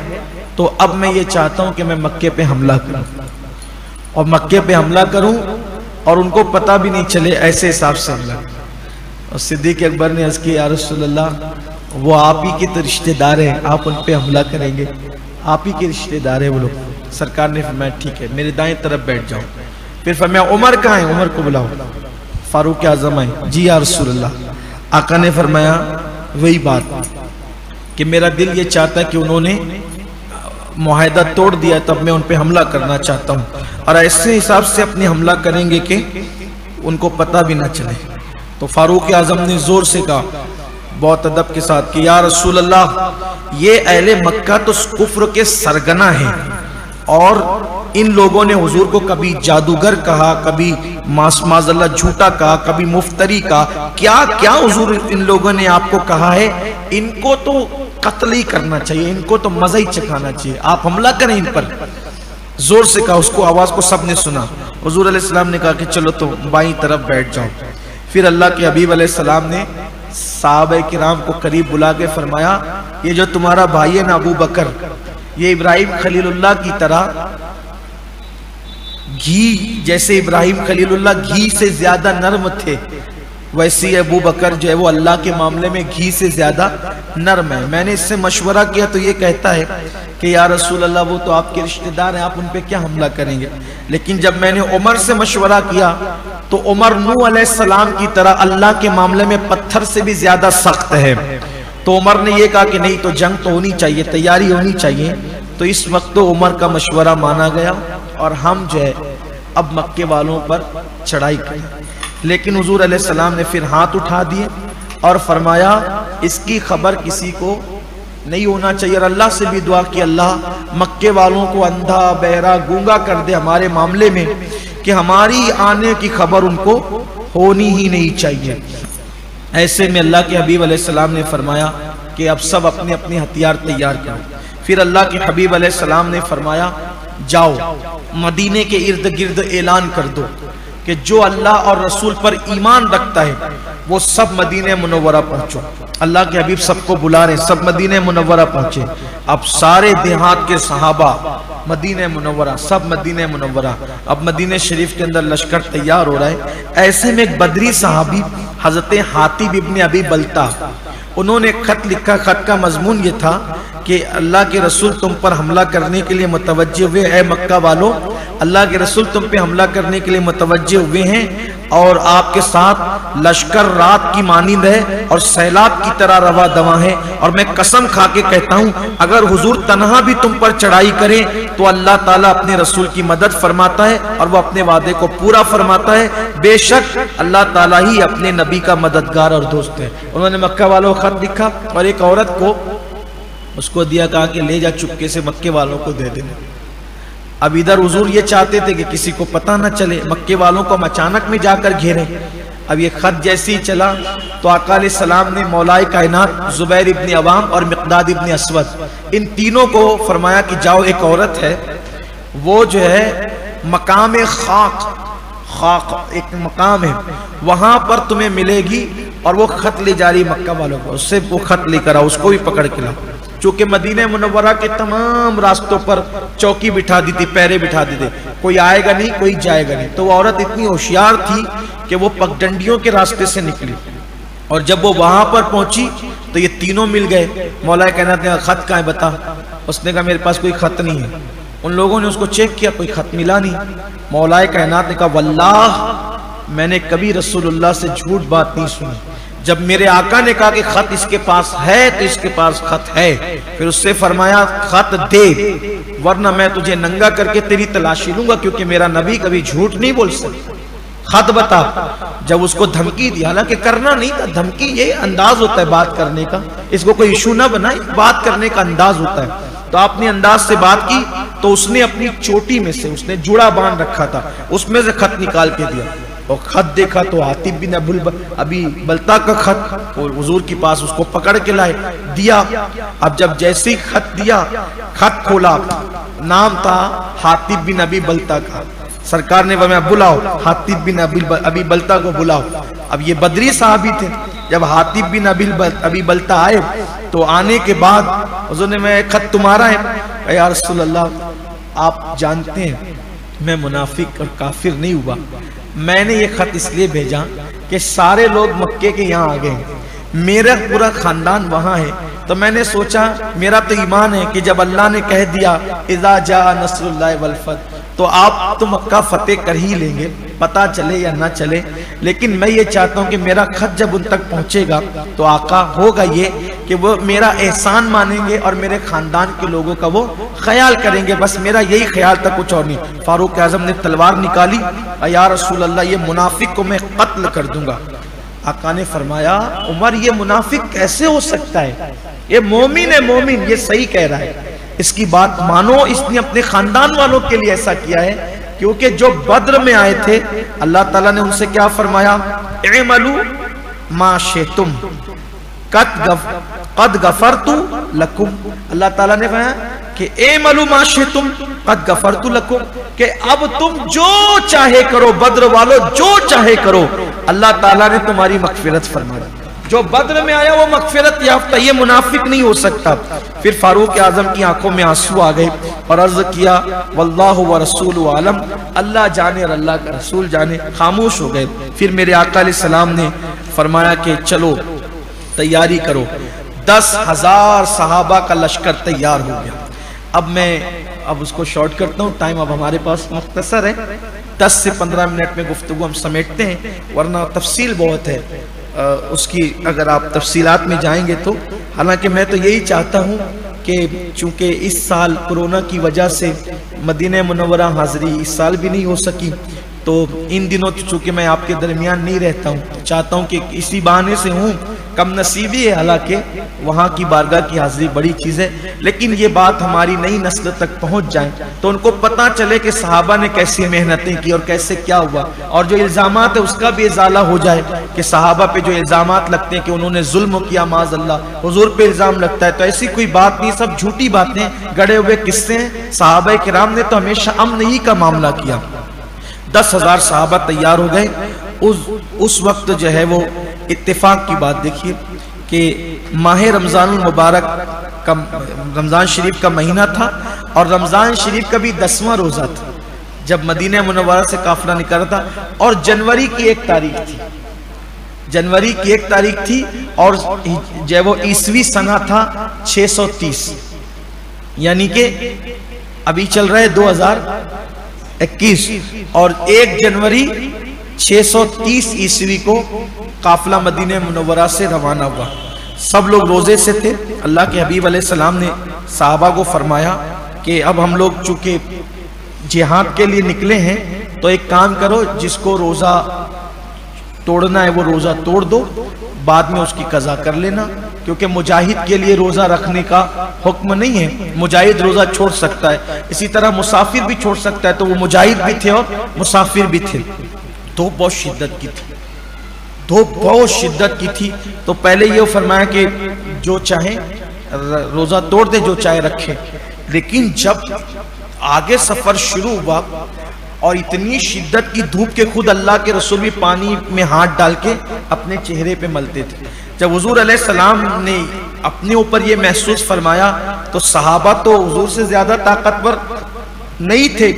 تو اب میں یہ چاہتا ہوں کہ میں مکے پہ حملہ کروں، اور مکے پہ حملہ کروں اور ان کو پتہ بھی نہیں چلے، ایسے حساب سے حملہ کروں۔ اور صدیق اکبر نے عرض کی یا رسول اللہ وہ آپ ہی کے تو رشتہ دار ہیں، آپ ان پہ حملہ کریں گے، آپ ہی کے رشتہ دار ہیں وہ لوگ۔ سرکار نے فرمایا ٹھیک ہے، میرے دائیں طرف بیٹھ جاؤ۔ پھر فرمایا عمر کہاں ہے، عمر کو بلاؤ۔ فاروق اعظم آئے، جی یا رسول اللہ۔ آقا نے فرمایا وہی بات کہ میرا دل یہ چاہتا ہے کہ انہوں نے معاہدہ توڑ دیا تب میں ان پہ حملہ کرنا چاہتا ہوں، اور ایسے حساب سے اپنے حملہ کریں گے کہ ان کو پتہ بھی نہ چلے۔ تو فاروق اعظم نے زور سے کہا بہت ادب کے ساتھ کہ یا رسول اللہ یہ اہل مکہ تو کفر کے سرگنا ہیں، اور ان لوگوں نے حضور کو کبھی جادوگر کہا، کبھی معاذ اللہ جھوٹا کہا، کبھی مفتری کہا، کیا کیا حضور ان لوگوں نے آپ کو کہا ہے، ان کو تو قتل ہی کرنا چاہیے، ان کو تو مزہ ہی چکھانا چاہیے، آپ حملہ کریں ان پر۔ زور سے کہا، اس کو آواز کو سب نے سنا۔ حضور علیہ السلام نے کہا کہ چلو تو بائیں طرف بیٹھ جاؤ۔ پھر اللہ کے حبیب علیہ السلام نے صحابہ کرام کو قریب بلا کے فرمایا یہ جو تمہارا بھائی ہے نا ابو بکر، یہ ابراہیم خلیل اللہ کی طرح گھی، جیسے ابراہیم خلیل اللہ گھی سے زیادہ نرم تھے، ویسی ابو بکر جو ہے وہ اللہ کے معاملے میں گھی سے زیادہ نرم ہے۔ میں نے اس سے مشورہ کیا تو یہ کہتا ہے کہ یا رسول اللہ وہ تو آپ کے رشتہ دار ہیں، آپ ان پہ کیا حملہ کریں گے؟ لیکن جب میں نے عمر سے مشورہ کیا تو عمر نوح علیہ السلام کی طرح اللہ کے معاملے میں پتھر سے بھی زیادہ سخت ہے، تو عمر نے یہ کہا کہ نہیں تو جنگ تو ہونی چاہیے، تیاری ہونی چاہیے۔ تو اس وقت تو عمر کا مشورہ مانا گیا اور ہم جو ہے اب مکے والوں پر چڑھائی کریں۔ لیکن حضور علیہ السلام نے پھر ہاتھ اٹھا دیے اور فرمایا اس کی خبر کسی کو نہیں ہونا چاہیے، اور اللہ سے بھی دعا کی اللہ مکے والوں کو اندھا بہرا گونگا کر دے ہمارے معاملے میں، کہ ہماری آنے کی خبر ان کو ہونی ہی نہیں چاہیے۔ ایسے میں اللہ کے حبیب علیہ السلام نے فرمایا کہ اب سب اپنے اپنے ہتھیار تیار کرو۔ پھر اللہ کے حبیب علیہ السلام نے فرمایا جاؤ مدینے کے ارد گرد اعلان کر دو کہ جو اللہ اور رسول پر ایمان رکھتا ہے وہ سب مدینہ منورہ پہنچو۔ اللہ کے حبیب سب کو بلا رہے ہیں، سب مدینہ منورہ پہنچے۔ اب سارے دیہات کے صحابہ مدینہ منورہ، سب مدینہ منورہ، اب مدینہ شریف کے اندر لشکر تیار ہو رہا ہے۔ ایسے میں ایک بدری صحابی حضرت حاتب ابن ابی بلتہ، انہوں نے خط لکھا، خط کا مضمون یہ تھا کہ اللہ کے رسول تم پر حملہ کرنے کے لیے متوجہ ہوئے، اے مکہ والو اللہ کے رسول تم پہ حملہ کرنے کے لیے متوجہ ہوئے ہیں، اور آپ کے ساتھ لشکر رات کی مانند ہے اور سیلاب کی طرح روا دواں ہے، اور میں قسم کھا کے کہتا ہوں اگر حضور تنہا بھی تم پر چڑھائی کریں تو اللہ تعالیٰ اپنے رسول کی مدد فرماتا ہے اور وہ اپنے وعدے کو پورا فرماتا ہے، بے شک اللہ تعالیٰ ہی اپنے نبی کا مددگار اور دوست ہے۔ انہوں نے مکہ والوں کو خط لکھا اور ایک عورت کو اس کو دیا، کہا کہ لے جا چپکے سے مکے والوں کو دے دینا۔ اب ادھر حضور یہ چاہتے تھے کہ کسی کو پتہ نہ چلے، مکے والوں کو ہم اچانک میں جا کر گھیریں۔ اب یہ خط جیسے ہی چلا تو آقا علیہ السلام نے مولا کائنات زبیر ابن عوام اور مقداد ابن اسود ان تینوں کو فرمایا کہ جاؤ، ایک عورت ہے وہ جو ہے مقام خاک ایک مقام ہے وہاں پر تمہیں ملے گی، اور وہ خط لے جا رہی مکہ والوں کو، اس سے وہ خط لے کر آؤ، اس کو بھی پکڑ کے لاؤ۔ چونکہ مدینہ منورہ کے تمام راستوں پر چوکی بٹھا دی تھی، پیرے بٹھا دی تھی، کوئی آئے گا نہیں کوئی جائے گا نہیں۔ تو وہ عورت اتنی ہوشیار تھی کہ وہ پگڈنڈیوں کے راستے سے نکلی، اور جب وہ وہاں پر پہنچی تو یہ تینوں مل گئے۔ مولا کائنات نے خط کہاں ہے بتا؟ اس نے کہا میرے پاس کوئی خط نہیں ہے۔ ان لوگوں نے اس کو چیک کیا، کوئی خط ملا نہیں۔ مولا کائنات نے کہا واللہ میں نے کبھی رسول اللہ سے جھوٹ بات نہیں سنی، جب میرے آقا نے کہا کہ خط اس کے پاس ہے تو اس کے پاس خط ہے۔ پھر اس سے فرمایا خط دے ورنہ میں تجھے ننگا کر کے تیری تلاشی لوں گا، کیونکہ میرا نبی کبھی جھوٹ نہیں بول سکتا، خط بتا۔ جب اس کو دھمکی دی، حالانکہ کرنا نہیں تھا، دھمکی یہ انداز ہوتا ہے بات کرنے کا، اس کو کوئی ایشو نہ بنائے، بات کرنے کا انداز ہوتا ہے۔ تو آپ نے انداز سے بات کی تو اس نے اپنی چوٹی میں سے، اس نے جوڑا باندھ رکھا تھا، اس میں سے خط نکال کے دیا، اور خط دیکھا تو حاتب بن ابی بلتا کا خط، اور حضور کے پاس اس کو پکڑ کے لائے، دیا۔ اب جب جیسے خط دیا، خط کھولا، نام تھا حاتب بن ابی بلتا کا۔ سرکار نے فرمایا بلاؤ حاتب بن ابی بلتا کو بلاؤ۔ اب یہ بدری صحابی تھے، جب حاتب بن ابی بلتا آئے تو آنے کے بعد حضور نے میں خط تمہارا ہے؟ یا رسول اللہ آپ جانتے ہیں میں منافق اور کافر نہیں ہوا، میں نے یہ خط اس لیے بھیجا کہ سارے لوگ مکے کے یہاں آ گئے، میرا پورا خاندان وہاں ہے، تو میں نے سوچا میرا تو ایمان ہے کہ جب اللہ نے کہہ دیا اذا جاء نصر اللہ والفتح تو آپ تو مکہ فتح کر ہی لیں گے، پتہ چلے یا نہ چلے، لیکن میں یہ چاہتا ہوں کہ میرا خط جب ان تک پہنچے گا تو آقا ہوگا یہ کہ وہ میرا احسان مانیں گے اور میرے خاندان کے لوگوں کا وہ خیال کریں گے، بس میرا یہی خیال تھا، کچھ اور نہیں۔ فاروق اعظم نے تلوار نکالی، یا رسول اللہ یہ منافق کو میں قتل کر دوں گا۔ آقا نے فرمایا عمر یہ منافق کیسے ہو سکتا ہے، یہ مومن ہے، مومن، یہ صحیح کہہ رہا ہے، اس کی بات مانو۔ اس نے اپنے خاندان والوں کے لیے ایسا کیا ہے کیونکہ جو بدر میں آئے تھے اللہ تعالیٰ نے ان سے کیا فرمایا، اعملوا ما شئتم قد غفرت لکم۔ اللہ تعالیٰ نے فرمایا کہ اعملوا ما شئتم قد غفرت لکم، کہ اب تم جو چاہے کرو، بدر والو جو چاہے کرو، اللہ تعالیٰ نے تمہاری مغفرت فرمایا۔ جو بدر میں آیا وہ مغفرت یافتہ، یہ منافق نہیں ہو سکتا۔ پھر فاروق اعظم کی آنکھوں میں آنسو آ گئے اور عرض کیا واللہ ورسول عالم، اللہ جانے اور اللہ کا رسول جانے، خاموش ہو گئے۔ پھر میرے آقا علیہ السلام نے فرمایا کہ چلو تیاری کرو، 10,000 صحابہ کا لشکر تیار ہو گیا۔ اب میں اس کو شارٹ کرتا ہوں، ٹائم اب ہمارے پاس مختصر ہے، 10 سے 15 منٹ میں گفتگو ہم سمیٹتے ہیں، ورنہ تفصیل بہت ہے اس کی، اگر آپ تفصیلات میں جائیں گے تو۔ حالانکہ میں تو یہی چاہتا ہوں کہ چونکہ اس سال کرونا کی وجہ سے مدینہ منورہ حاضری اس سال بھی نہیں ہو سکی، تو ان دنوں چونکہ میں آپ کے درمیان نہیں رہتا ہوں، چاہتا ہوں کہ اسی بہانے سے ہوں، کم نصیبی ہے، حالانکہ وہاں کی بارگاہ کی حاضری بڑی چیز ہے، لیکن یہ بات ہماری نئی نسل تک پہنچ جائیں تو ان کو پتہ چلے کہ صحابہ نے کیسی محنتیں کی اور کیسے کیا ہوا، اور جو الزامات ہے اس کا بھی ازالہ ہو جائے کہ صحابہ پہ جو الزامات لگتے ہیں کہ انہوں نے ظلم کیا، معاذ اللہ حضور پہ الزام لگتا ہے، تو ایسی کوئی بات نہیں، سب جھوٹی باتیں، گڑے ہوئے قصے ہیں۔ صحابہ کرام نے تو ہمیشہ امن ہی کا معاملہ کیا۔ 10,000 صحابہ تیار ہو گئے۔ اس وقت جو ہے وہ اتفاق کی بات دیکھیے کہ ماہ رمضان المبارک کا، رمضان شریف کا مہینہ تھا، اور رمضان شریف کا بھی 10واں روزہ تھا جب مدینہ منورہ سے قافلہ نکلا تھا، اور جنوری کی 1 تاریخ تھی، جنوری کی 1 تاریخ تھی، اور جو وہ عیسوی سنہ تھا 630، یعنی کہ ابھی چل رہے 2021 اور 1 جنوری 630 عیسوی کو قافلہ مدینہ منورہ سے روانہ ہوا. سب لوگ روزے سے تھے. اللہ کے حبیب علیہ السلام نے صحابہ کو فرمایا کہ اب ہم لوگ چونکہ جہاد کے لیے نکلے ہیں تو ایک کام کرو، جس کو روزہ توڑنا ہے وہ روزہ توڑ دو، بعد میں اس کی قضا کر لینا، کیونکہ مجاہد کے لیے روزہ رکھنے کا حکم نہیں ہے. مجاہد روزہ چھوڑ سکتا ہے، اسی طرح مسافر بھی چھوڑ سکتا ہے. تو وہ مجاہد بھی تھے اور مسافر بھی تھے. دھوپ بہت شدت کی تھی، دھوپ بہت شدت کی تھی. تو پہلے یہ فرمایا کہ جو چاہے روزہ توڑ دے، جو چاہے رکھے. لیکن جب آگے سفر شروع ہوا اور اتنی شدت کی دھوپ کے خود اللہ کے رسول بھی پانی میں ہاتھ ڈال کے اپنے چہرے پہ ملتے تھے. جب حضور علیہ السلام نے اپنے اوپر یہ محسوس فرمایا تو صحابہ تو حضور سے زیادہ طاقتور نہیں تھے،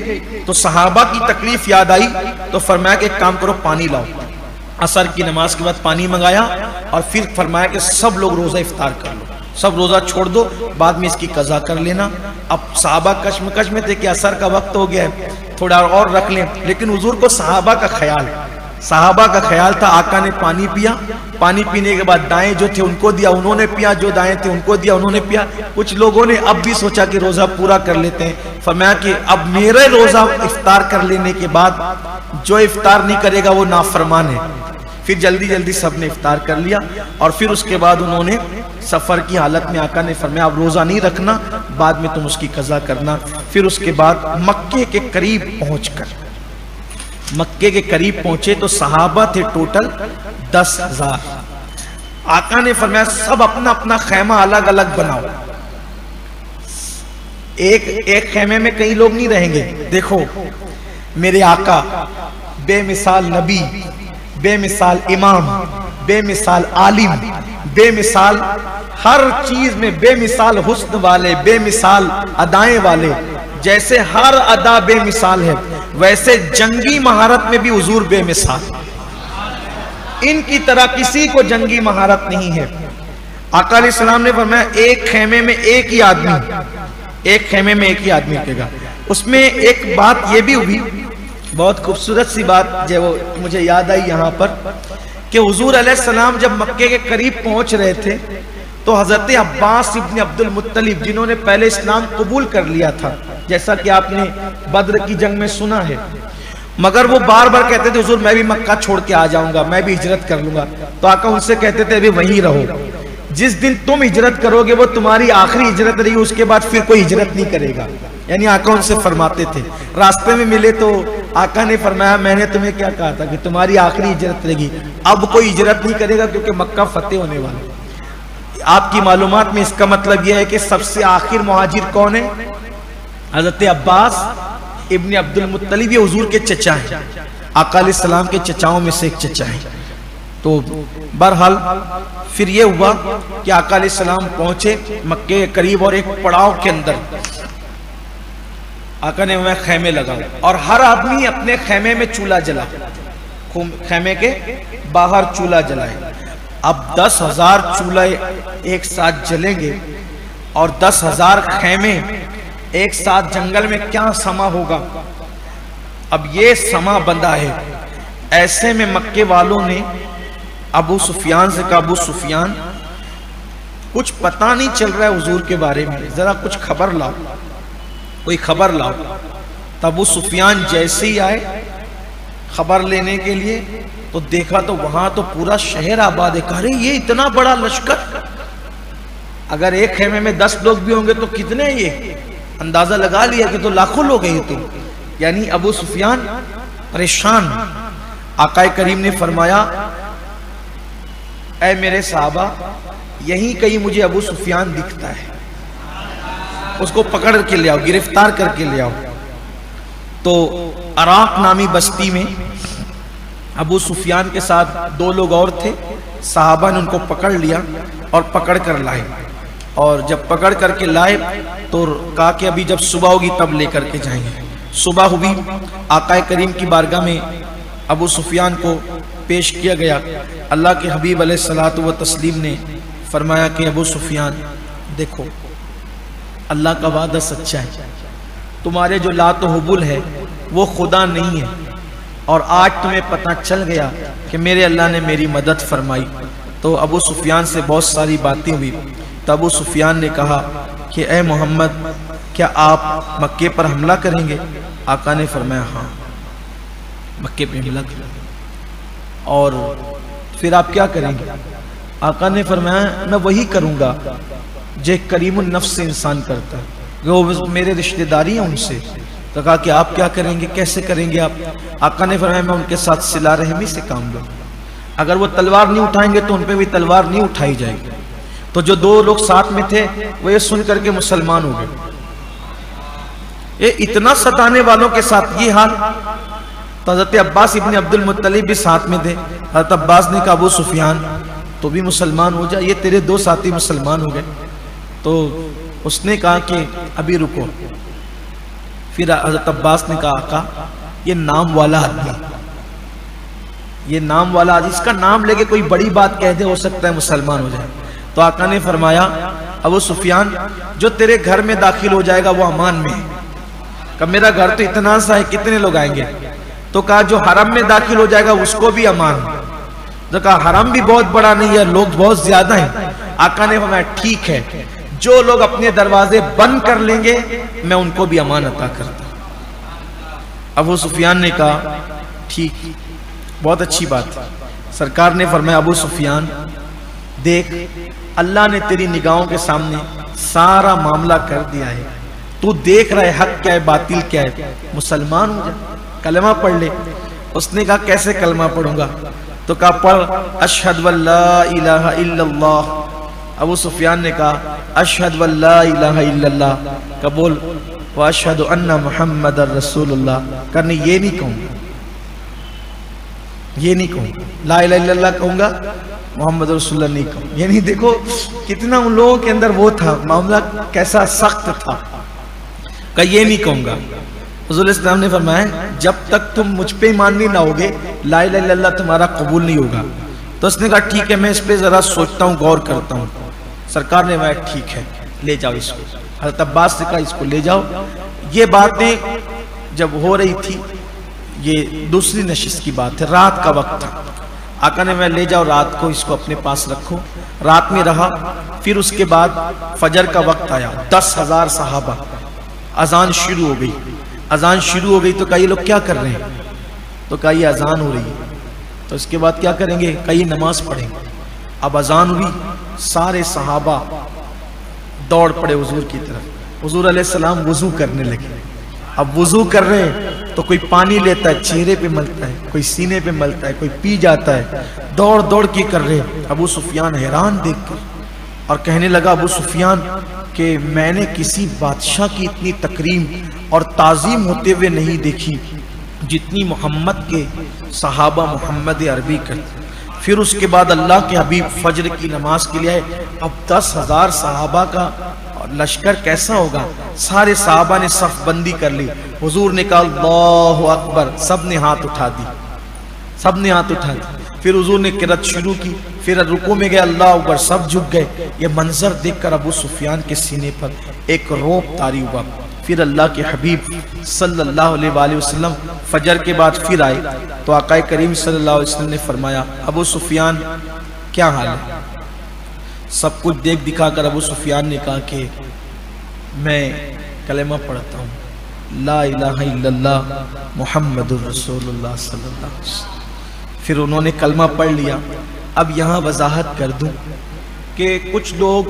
تو صحابہ کی تکلیف یاد آئی تو فرمایا کہ ایک کام کرو، پانی لاؤ. عصر کی نماز کے بعد پانی منگایا اور پھر فرمایا کہ سب لوگ روزہ افطار کر لو، سب روزہ چھوڑ دو، بعد میں اس کی قضا کر لینا. اب صحابہ کشمکش میں تھے کہ عصر کا وقت ہو گیا ہے، تھوڑا اور رکھ لیں. لیکن حضور کو صحابہ کا خیال تھا. آقا نے پانی پیا، پانی پینے کے بعد دائیں جو تھے ان کو دیا، انہوں نے پیا، جو دائیں تھے ان کو دیا، انہوں نے پیا. کچھ لوگوں نے اب بھی سوچا کہ روزہ پورا کر لیتے ہیں. فرمایا کہ اب میرے روزہ افطار کر لینے کے بعد جو افطار نہیں کرے گا وہ نافرمان ہے. پھر جلدی جلدی سب نے افطار کر لیا اور پھر اس کے بعد انہوں نے سفر کی حالت میں آقا نے فرمایا اب روزہ نہیں رکھنا، بعد میں تم اس کی قضا کرنا. پھر اس کے بعد مکے کے قریب پہنچے تو صحابہ تھے ٹوٹل 10,000. آقا نے فرمایا سب اپنا اپنا خیمہ الگ الگ بناؤ. ایک خیمے میں کئی لوگ نہیں رہیں گے. دیکھو میرے آقا بے مثال نبی، بے مثال امام، بے مثال عالم، بے مثال ہر چیز میں بے مثال حسن والے، بے مثال ادائیں والے. جیسے ہر ادا بے مثال ہے ویسے جنگی مہارت میں بھی حضور بے مثال. ان کی طرح کسی کو جنگی مہارت نہیں ہے. آقا علیہ السلام نے فرمایا ایک خیمے میں ایک ہی آدمی رہے گا. اس میں ایک بات یہ بھی ہوئی، بہت خوبصورت سی بات جو مجھے یاد آئی یہاں پر، کہ حضور علیہ السلام جب مکے کے قریب پہنچ رہے تھے تو حضرت عباس ابن عبد المطلب جنہوں نے پہلے اسلام قبول کر لیا تھا، جیسا کہ آپ نے بدر کی جنگ میں سنا ہے، مگر وہ بار بار کہتے تھے حضور میں بھی مکہ چھوڑ کے آ جاؤں گا، میں بھی ہجرت کر لوں گا. تو آقا ان سے کہتے تھے ابھی وہیں رہو، جس دن تم ہجرت کرو گے وہ تمہاری آخری ہجرت رہی، اس کے بعد پھر کوئی ہجرت نہیں کرے گا. یعنی آقا ان سے فرماتے تھے. راستے میں ملے تو آقا نے فرمایا میں نے تمہیں کیا کہا تھا کہ تمہاری آخری ہجرت رہے گی، اب کوئی ہجرت نہیں کرے گا کیونکہ مکہ فتح ہونے والا. آپ کی معلومات میں اس کا مطلب یہ ہے کہ سب سے آخر مہاجر کون ہے؟ حضرت عباس ابن عبد المطلب. یہ حضور کے چچا ہیں، آقا علیہ السلام کے چچاؤں میں سے ایک چچا ہیں. تو بہرحال پھر یہ ہوا کہ آقا علیہ السلام پہنچے مکے کے قریب اور ایک پڑاؤ کے اندر آقا نے میں خیمے لگا اور ہر آدمی اپنے خیمے میں چولہا جلا، خیمے کے باہر چولہا جلائے. اب 10,000 چولہے ایک ساتھ جلیں گے اور 10,000 خیمے ایک ساتھ جنگل میں کیا سما ہوگا. اب یہ سما بندہ ہے. ایسے میں مکے والوں نے ابو سفیان سے کہا ابو سفیان کچھ پتہ نہیں چل رہا ہے حضور کے بارے میں، ذرا کچھ خبر لاؤ، کوئی خبر لاؤ. تو ابو سفیان جیسے ہی آئے خبر لینے کے لیے تو دیکھا تو وہاں تو پورا شہر آباد ہے. کہا رہے یہ اتنا بڑا لشکر، اگر ایک خیمے میں 10 لوگ بھی ہوں گے تو کتنے ہیں؟ یہ اندازہ لگا لیا کہ تو لاکھوں لوگ ہیں. تو یعنی ابو سفیان پریشان. آقا کریم نے فرمایا اے میرے صحابہ یہیں کہیں مجھے ابو سفیان دکھتا ہے، اس کو پکڑ کے لے آؤ، گرفتار کر کے لے آؤ. تو عراق نامی بستی میں ابو سفیان کے ساتھ 2 لوگ اور تھے. صحابہ نے ان کو پکڑ لیا اور پکڑ کر لائے، اور جب پکڑ کر کے لائے تو کہا کہ ابھی جب صبح ہوگی تب لے کر کے جائیں گے. صبح ہوئی، آقا کریم کی بارگاہ میں ابو سفیان کو پیش کیا گیا. اللہ کے حبیب علیہ الصلوۃ والتسلیم نے فرمایا کہ ابو سفیان دیکھو اللہ کا وعدہ سچا ہے، تمہارے جو لات و حبل ہے وہ خدا نہیں ہے، اور آج تمہیں پتہ چل گیا کہ میرے اللہ نے میری مدد فرمائی۔ تو ابو سفیان سے بہت ساری باتیں ہوئی۔ تو ابو سفیان نے کہا کہ اے محمد، کیا آپ مکے پر حملہ کریں گے؟ آقا نے فرمایا ہاں، مکے پہ حملہ کریں گے۔ اور پھر آپ کیا کریں گے؟ آقا نے فرمایا میں وہی کروں گا جو کریم النفس سے انسان کرتا ہے، وہ میرے رشتہ داری ہیں ان سے۔ تو کہا کہ آپ کیا کریں گے، کیسے کریں گے آپ؟ آقا نے فرمایا میں ان کے ساتھ صلہ رحمی سے کام لوں، اگر وہ تلوار نہیں اٹھائیں گے تو ان پہ بھی تلوار نہیں اٹھائی جائے گی۔ تو جو دو لوگ ساتھ میں تھے وہ یہ سن کر کے مسلمان ہو گئے۔ یہ اتنا ستانے والوں کے ساتھ یہ حال۔ تو حضرت عباس ابن عبد المطلب بھی ساتھ میں تھے۔ حضرت عباس نے کہا ابو سفیان تو بھی مسلمان ہو جا، یہ تیرے دو ساتھی مسلمان ہو گئے۔ تو اس نے کہا کہ ابھی رکو۔ پھر حضرت عباس نے کہا آقا یہ نام والا آدمی، یہ نام والا آدمی، اس کا نام لے کے کوئی بڑی بات کہہ دے، ہو سکتا ہے مسلمان ہو جائے۔ تو آقا نے فرمایا ابو سفیان جو تیرے گھر میں داخل ہو جائے گا وہ امان میں ہے۔ کہ میرا گھر تو اتنا سا ہے، کتنے لوگ آئیں گے؟ تو کہا جو حرم میں داخل ہو جائے گا اس کو بھی امان ہے۔ تو کہا حرم بھی بہت بڑا نہیں ہے، لوگ بہت زیادہ ہیں۔ آقا نے فرمایا ٹھیک ہے، جو لوگ اپنے دروازے بند کر لیں گے میں ان کو بھی امان عطا کرتا ہوں۔ ابو سفیان نے کہا ٹھیک، بہت اچھی بات ہے۔ سرکار نے فرمایا ابو سفیان دیکھ اللہ نے تیری نگاہوں کے سامنے سارا معاملہ کر دیا ہے، تو دیکھ رہا ہے حق کیا ہے باطل کیا ہے، مسلمان ہو جا، کلمہ پڑھ لے۔ اس نے کہا کیسے کلمہ پڑھوں گا؟ تو کہا پڑھ اشہد ان لا الہ الا اللہ۔ ابو سفیان نے کہا اشہد ان لا الہ الا اللہ، کہ بول واشہد ان محمد رسول اللہ۔ کرنے یہ نہیں کہوں گا، یہ نہیں کہوں گا، لا الہ الا اللہ کہوں گا، محمد رسول اللہ نہیں کہوں۔ یعنی دیکھو کتنا ان لوگوں کے اندر وہ تھا، معاملہ کیسا سخت تھا، کہ یہ نہیں کہوں گا۔ حضور اسلام نے فرمایا جب تک تم مجھ پہ ایمان نہیں لاؤگے لا الہ الا اللہ تمہارا قبول نہیں ہوگا۔ تو اس نے کہا ٹھیک ہے میں اس پہ ذرا سوچتا ہوں، غور کرتا ہوں۔ سرکار نے فرمایا ٹھیک ہے لے جاؤ اس کو۔ حضرت عباس نے کہا اس کو لے جاؤ۔ یہ باتیں جب ہو رہی تھی، یہ دوسری نشست کی بات ہے، رات کا وقت تھا۔ آقا نے میں لے جاؤ رات کو اس کو اپنے پاس رکھو۔ رات میں رہا، پھر اس کے بعد فجر کا وقت آیا، 10,000 صحابہ، اذان شروع ہو گئی۔ اذان شروع ہو گئی تو کہا یہ لوگ کیا کر رہے ہیں؟ تو کہا یہ اذان ہو رہی ہے، تو اس کے بعد کیا کریں گے؟ کہا یہ نماز پڑھیں گے۔ اب اذان ہوئی، سارے صحابہ دوڑ پڑے حضور کی طرف۔ حضور علیہ السلام وضو کرنے لگے۔ اب وضو کر رہے ہیں تو کوئی پانی لیتا ہے چہرے پہ ملتا ہے، کوئی سینے پہ ملتا ہے، کوئی پی جاتا ہے، دوڑ دوڑ کے کر رہے ہیں۔ ابو سفیان حیران دیکھ کر اور کہنے لگا ابو سفیان کہ میں نے کسی بادشاہ کی اتنی تکریم اور تعظیم ہوتے ہوئے نہیں دیکھی جتنی محمد کے صحابہ محمد عربی کرتے۔ پھر اس کے بعد اللہ کے حبیب فجر کی نماز کے لیے، اب 10,000 صحابہ کا لشکر کیسا ہوگا؟ سارے صحابہ نے صف بندی کر لی۔ حضور نے کہا اللہ اکبر، سب نے ہاتھ اٹھا دی، سب نے ہاتھ اٹھا دی۔ پھر حضور نے قرات شروع کی، پھر رکوع میں گئے، اللہ اکبر، سب جھک گئے۔ یہ منظر دیکھ کر ابو سفیان کے سینے پر ایک رعب طاری ہوا۔ پھر اللہ کے حبیب صلی اللہ علیہ وآلہ وسلم فجر کے بعد پھر آئے تو آقا کریم صلی اللہ علیہ وسلم نے فرمایا ابو سفیان کیا حال ہے؟ سب کچھ دیکھ دکھا کر ابو سفیان نے کہا کہ میں کلمہ پڑھتا ہوں، لا الہ الا اللہ محمد الرسول اللہ صلی اللہ علیہ وسلم۔ پھر انہوں نے کلمہ پڑھ لیا۔ اب یہاں وضاحت کر دوں کہ کچھ لوگ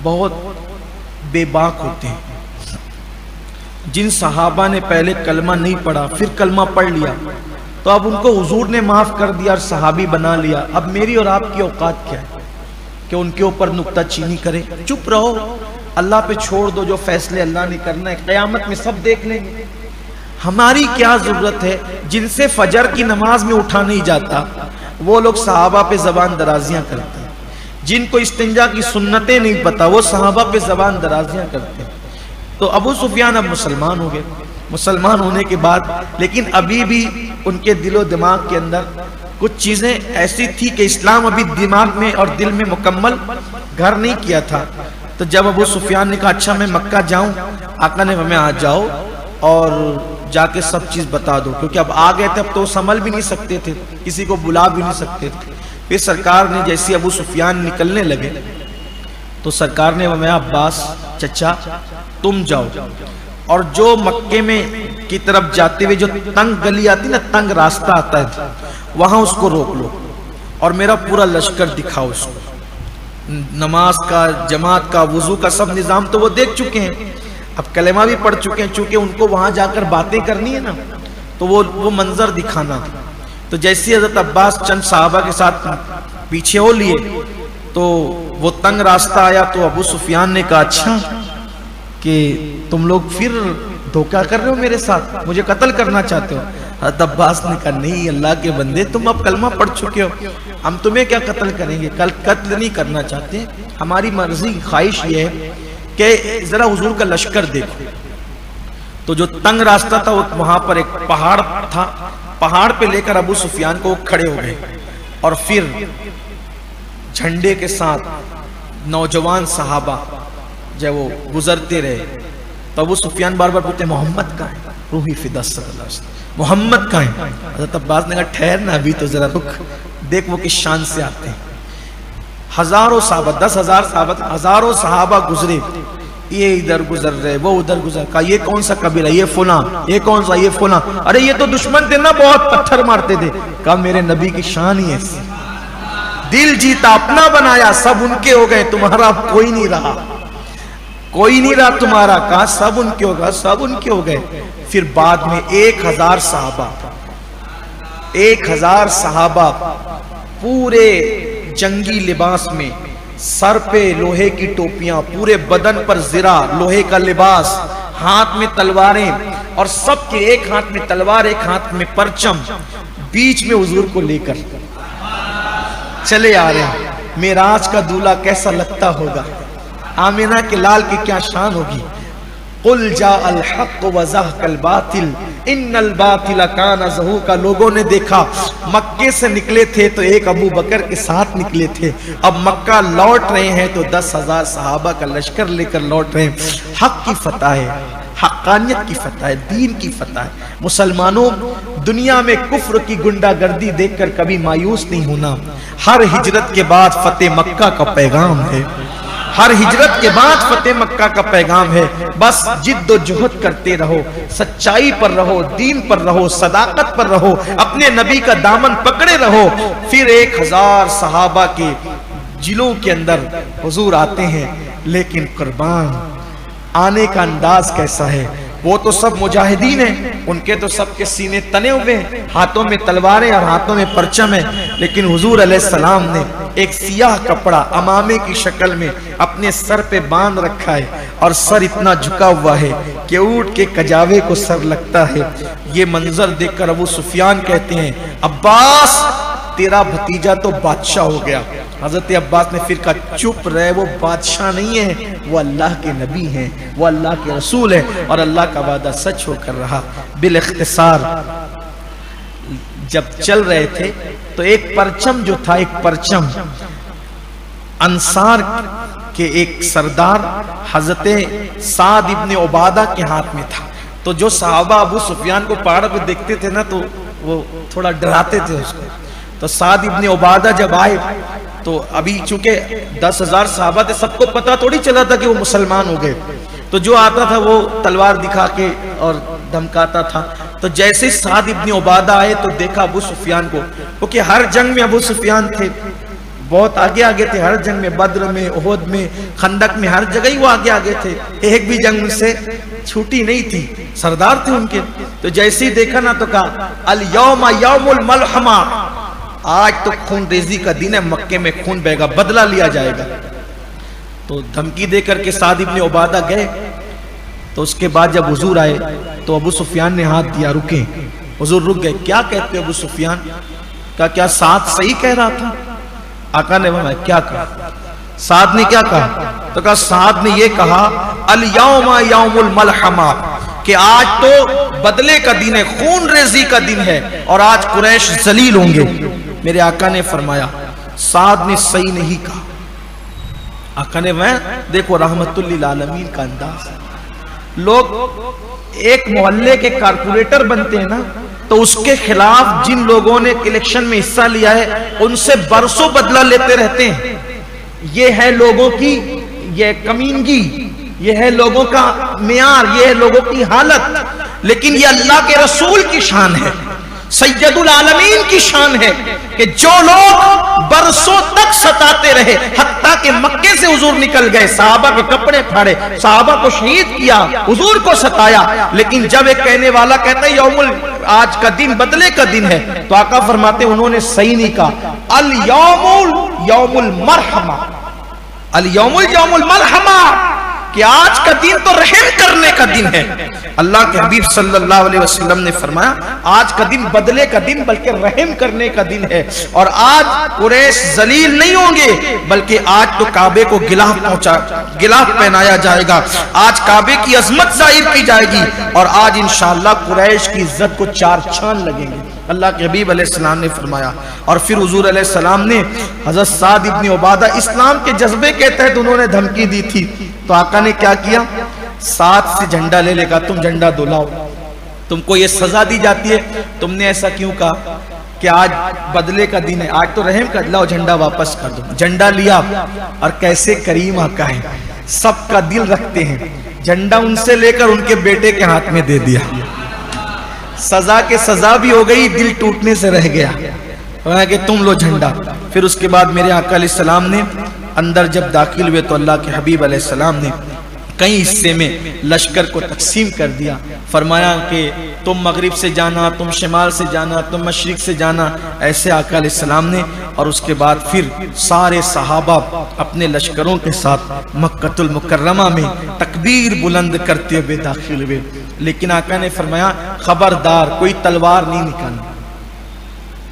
بہت بے باک ہوتے ہیں، جن صحابہ نے پہلے کلمہ نہیں پڑھا پھر کلمہ پڑھ لیا تو اب ان کو حضور نے معاف کر دیا اور صحابی بنا لیا۔ اب میری اور آپ کی اوقات کیا ہے کہ ان کے اوپر نکتہ چینی کرے؟ چپ رہو، اللہ پہ چھوڑ دو، جو فیصلے اللہ نے کرنا ہے قیامت میں سب دیکھ لیں گے۔ ہماری کیا ضرورت ہے؟ جن سے فجر کی نماز میں اٹھا نہیں جاتا وہ لوگ صحابہ پہ زبان درازیاں کرتے ہیں، جن کو استنجا کی سنتیں نہیں پتا وہ صحابہ پہ زبان درازیاں کرتے ہیں۔ تو ابو سفیان اب مسلمان ہو گئے۔ مسلمان ہونے کے بعد لیکن ابھی بھی ان کے دل و دماغ کے اندر کچھ چیزیں ایسی تھی کہ اسلام ابھی دماغ میں اور دل میں مکمل گھر نہیں کیا تھا۔ تو جب ابو سفیان نے کہا اچھا میں مکہ جاؤں، آقا نے فرمایا آ جاؤ اور جا کے سب چیز بتا دو، کیونکہ اب آ گئے تھے، اب تو سنبھل بھی نہیں سکتے تھے، کسی کو بلا بھی نہیں سکتے تھے۔ پھر سرکار نے جیسے ابو سفیان نکلنے لگے تو سرکار نے فرمایا عباس چچا تم جاؤ، اور جو مکے میں کی طرف جاتے ہوئے جو تنگ گلی آتی نا، تنگ راستہ آتا ہے، وہاں اس کو روک لو اور میرا پورا لشکر دکھاؤ اس کو۔ نماز کا، جماعت کا، وضو کا سب نظام تو وہ دیکھ چکے ہیں، اب کلمہ بھی پڑھ چکے ہیں، چونکہ ان کو وہاں جا کر باتیں کرنی ہے نا، تو وہ منظر دکھانا۔ تو جیسی حضرت عباس چند صحابہ کے ساتھ پیچھے ہو لیے تو وہ تنگ راستہ آیا، تو ابو سفیان نے کہا اچھا کہ تم لوگ پھر دھوکہ کر رہے ہو میرے ساتھ، مجھے قتل کرنا چاہتے ہو؟ حضرت عباس نے کہا نہیں اللہ کے بندے، تم اب کلمہ پڑھ چکے ہو، ہم تمہیں کیا قتل کریں گے، قتل نہیں کرنا چاہتے، ہماری مرضی خواہش یہ ہے کہ ذرا حضور کا لشکر دیکھو۔ تو جو تنگ راستہ تھا وہاں پر ایک پہاڑ تھا، پہاڑ پہ لے کر ابو سفیان کو کھڑے ہو گئے، اور پھر جھنڈے کے ساتھ نوجوان صحابہ جب وہ گزرتے رہے تو ابو سفیان بار بار پوچھتے محمد کہاں ہے، روحی فدا صلی اللہ علیہ وسلم، محمد کہاں ہے؟ حضرت عباس نے کہا ٹھہر نا ابھی تو ذرا رک، دیکھ وہ کس شان سے آتے ہیں۔ ہزاروں صحابہ، 10,000 صحابہ، ہزاروں صحابہ گزرے، یہ ادھر گزر رہے، وہ ادھر گزر، کہا یہ کون سا قبیلہ، یہ فلاں، یہ کون سا، یہ فلاں، ارے یہ تو دشمن تھے نا، بہت پتھر مارتے تھے، کہا میرے نبی کی شان ہی ایسی، دل جیتا اپنا بنایا، سب ان کے ہو گئے، تمہارا کوئی نہیں رہا، کوئی نہیں رہا تمہارا، کہا سب ان کے ہوگا، سب ان کے ہو گئے۔ پھر بعد میں 1,000 صحابہ، 1,000 صحابہ پورے جنگی لباس میں، سر پہ لوہے کی ٹوپیاں، پورے بدن پر زرہ لوہے کا لباس، ہاتھ میں تلواریں، اور سب کے ایک ہاتھ میں تلوار، ایک ہاتھ میں پرچم، بیچ میں حضور کو لے کر چلے آ رہے ہیں۔ معراج کا دولہا کیسا لگتا ہوگا، آمینہ کے لال کی کیا شان ہوگی۔ قل جاء الحق وزهق الباطل ان الباطل کان زہوقا، لوگوں نے دیکھا مکے سے نکلے تھے تو ایک ابو بکر کے ساتھ نکلے تھے، اب مکہ لوٹ رہے ہیں تو 10,000 صحابہ کا لشکر لے کر لوٹ رہے ہیں۔ حق کی فتح ہے، حقانیت کی فتح ہے، دین کی فتح ہے۔ مسلمانوں، دنیا میں کفر کی گنڈا گردی دیکھ کر کبھی مایوس نہیں ہونا، ہر ہجرت کے بعد فتح مکہ کا پیغام ہے، ہر ہجرت کے بعد فتح مکہ کا پیغام ہے۔ بس جد و جہد کرتے رہو، سچائی پر رہو، دین پر رہو، صداقت پر رہو، اپنے نبی کا دامن پکڑے رہو۔ پھر 1,000 صحابہ کے جلوں کے اندر حضور آتے ہیں، لیکن قربان آنے کا انداز کیسا ہے، وہ تو سب مجاہدین ہیں، ان کے تو سب کے سینے تنے ہوئے ہیں، ہاتھوں میں تلواریں اور ہاتھوں میں پرچم ہیں، لیکن حضور علیہ السلام نے ایک سیاہ کپڑا امامے کی شکل میں اپنے سر پہ باندھ رکھا ہے، اور سر اتنا جھکا ہوا ہے کہ اونٹ کے کجاوے کو سر لگتا ہے۔ یہ منظر دیکھ کر ابو سفیان کہتے ہیں عباس تیرا بھتیجا تو بادشاہ ہو گیا۔ حضرت عباس نے پھر کہا چپ رہے، وہ بادشاہ نہیں ہے، وہ اللہ کے نبی ہیں، وہ اللہ کے رسول ہیں، اور اللہ کا وعدہ سچ ہو کر رہا۔ بالاختصار جب چل رہے تھے تو ایک پرچم جو تھا، ایک پرچم انصار کے ایک سردار حضرت سعد ابن عبادہ کے ہاتھ میں تھا۔ تو جو صحابہ ابو سفیان کو پہاڑ پہ دیکھتے تھے نا تو وہ تھوڑا ڈراتے تھے اس کو۔ تو سعد ابن عبادہ جب آئے تو ابھی چونکہ 10,000 صحابہ تھے، سب کو پتہ تھوڑی چلا تھا کہ وہ مسلمان ہو گئے، تو جو آتا تھا وہ تلوار دکھا کے اور دھمکاتا تھا۔ تو جیسے ہی سعد ابن عبادہ آئے تو دیکھا ابو سفیان کو، کیونکہ ہر جنگ میں ابو سفیان تھے، بہت آگے آگے تھے، ہر جنگ میں، بدر میں، احد میں، خندق میں، ہر جگہ ہی وہ آگے آگے تھے، ایک بھی جنگ ان سے چھوٹی نہیں تھی، سردار تھے ان کے۔ تو جیسے ہی دیکھا نا تو کہا الیوم یوم الملحمہ، آج تو خون ریزی کا دن ہے، مکے میں خون بہے گا، بدلہ لیا جائے گا۔ تو دھمکی دے کر کے سعد ابن عبادہ گئے۔ تو اس کے بعد جب حضور آئے تو ابو سفیان نے ہاتھ دیا رکیں، حضور رک گئے۔ کیا کہتے ابو سفیان؟ کہا کیا سعد صحیح کہہ رہا تھا؟ آقا نے فرمایا کیا کہا؟ سعد نے کیا کہا؟ تو کہا سعد نے یہ کہا الیوم یوم الملحمہ، کہ آج تو بدلے کا دن ہے، خون ریزی کا دن ہے، اور آج قریش ذلیل ہوں گے۔ میرے آقا نے فرمایا سعد نے صحیح نہیں کہا، آقا نے میں دیکھو رحمت للعالمین کا انداز. لوگ ایک محلے کے کارپوریٹر بنتے ہیں نا تو اس کے خلاف جن لوگوں نے الیکشن میں حصہ لیا ہے ان سے برسوں بدلہ لیتے رہتے ہیں. یہ ہے لوگوں کی یہ کمینگی، یہ ہے لوگوں کا معیار، یہ ہے لوگوں کی حالت. لیکن یہ اللہ کے رسول کی شان ہے، سید العالمین کی شان ہے کہ جو لوگ برسوں تک ستاتے رہے، حتیٰ کہ مکے سے حضور نکل گئے، صحابہ کے کپڑے پھاڑے، صحابہ کو شہید کیا، حضور کو ستایا، لیکن جب ایک کہنے والا کہتا ہے آج کا دن بدلے کا دن ہے، تو آقا فرماتے انہوں نے صحیح نہیں کہا. الیوم یوم المرحمہ، الیوم یوم المرحمہ، کہ آج کا دن تو رحم کرنے کا دن ہے. اللہ کے حبیب صلی اللہ علیہ وسلم نے فرمایا آج کا دن بدلے کا دن بلکہ رحم کرنے کا دن ہے. اور آج قریش ذلیل نہیں ہوں گے، بلکہ آج تو کعبے کو غلاف پہنایا جائے گا، آج کعبے کی عظمت ظاہر کی جائے گی، اور آج انشاءاللہ قریش کی عزت کو چار چاند لگیں گے. اللہ کے حبیب علیہ السلام نے فرمایا. اور پھر حضور علیہ السلام نے حضرت سعد ابن عبادہ اسلام کے جذبے کے تحت انہوں نے دھمکی دی تھی، تو آقا نے کیا کیا؟ ساتھ سے جھنڈا لے گا، تم جھنڈا دلاؤ، تم کو یہ سزا دی جاتی ہے، تم نے ایسا کیوں کہا کہ آج بدلے کا دن ہے، آج تو رحم کر لاؤ، جھنڈا واپس کر دو. جھنڈا لیا، اور کیسے کریم آقا ہے، سب کا دل رکھتے ہیں. جھنڈا ان سے لے کر ان کے بیٹے کے ہاتھ میں دے دیا. سزا کے سزا بھی ہو گئی، دل ٹوٹنے سے رہ گیا کہ تم لو جھنڈا. پھر اس کے بعد میرے آقا علیہ السلام نے اندر جب داخل ہوئے تو اللہ کے حبیب علیہ السلام نے کئی حصے میں لشکر کو تقسیم کر دیا. فرمایا کہ تم مغرب سے جانا، تم شمال سے جانا، تم مشرق سے جانا، ایسے آقا علیہ السلام نے. اور اس کے بعد پھر سارے صحابہ اپنے لشکروں کے ساتھ مکہ المکرمہ میں تکبیر بلند کرتے ہوئے داخل ہوئے. لیکن آقا نے فرمایا خبردار کوئی تلوار نہیں نکالنا،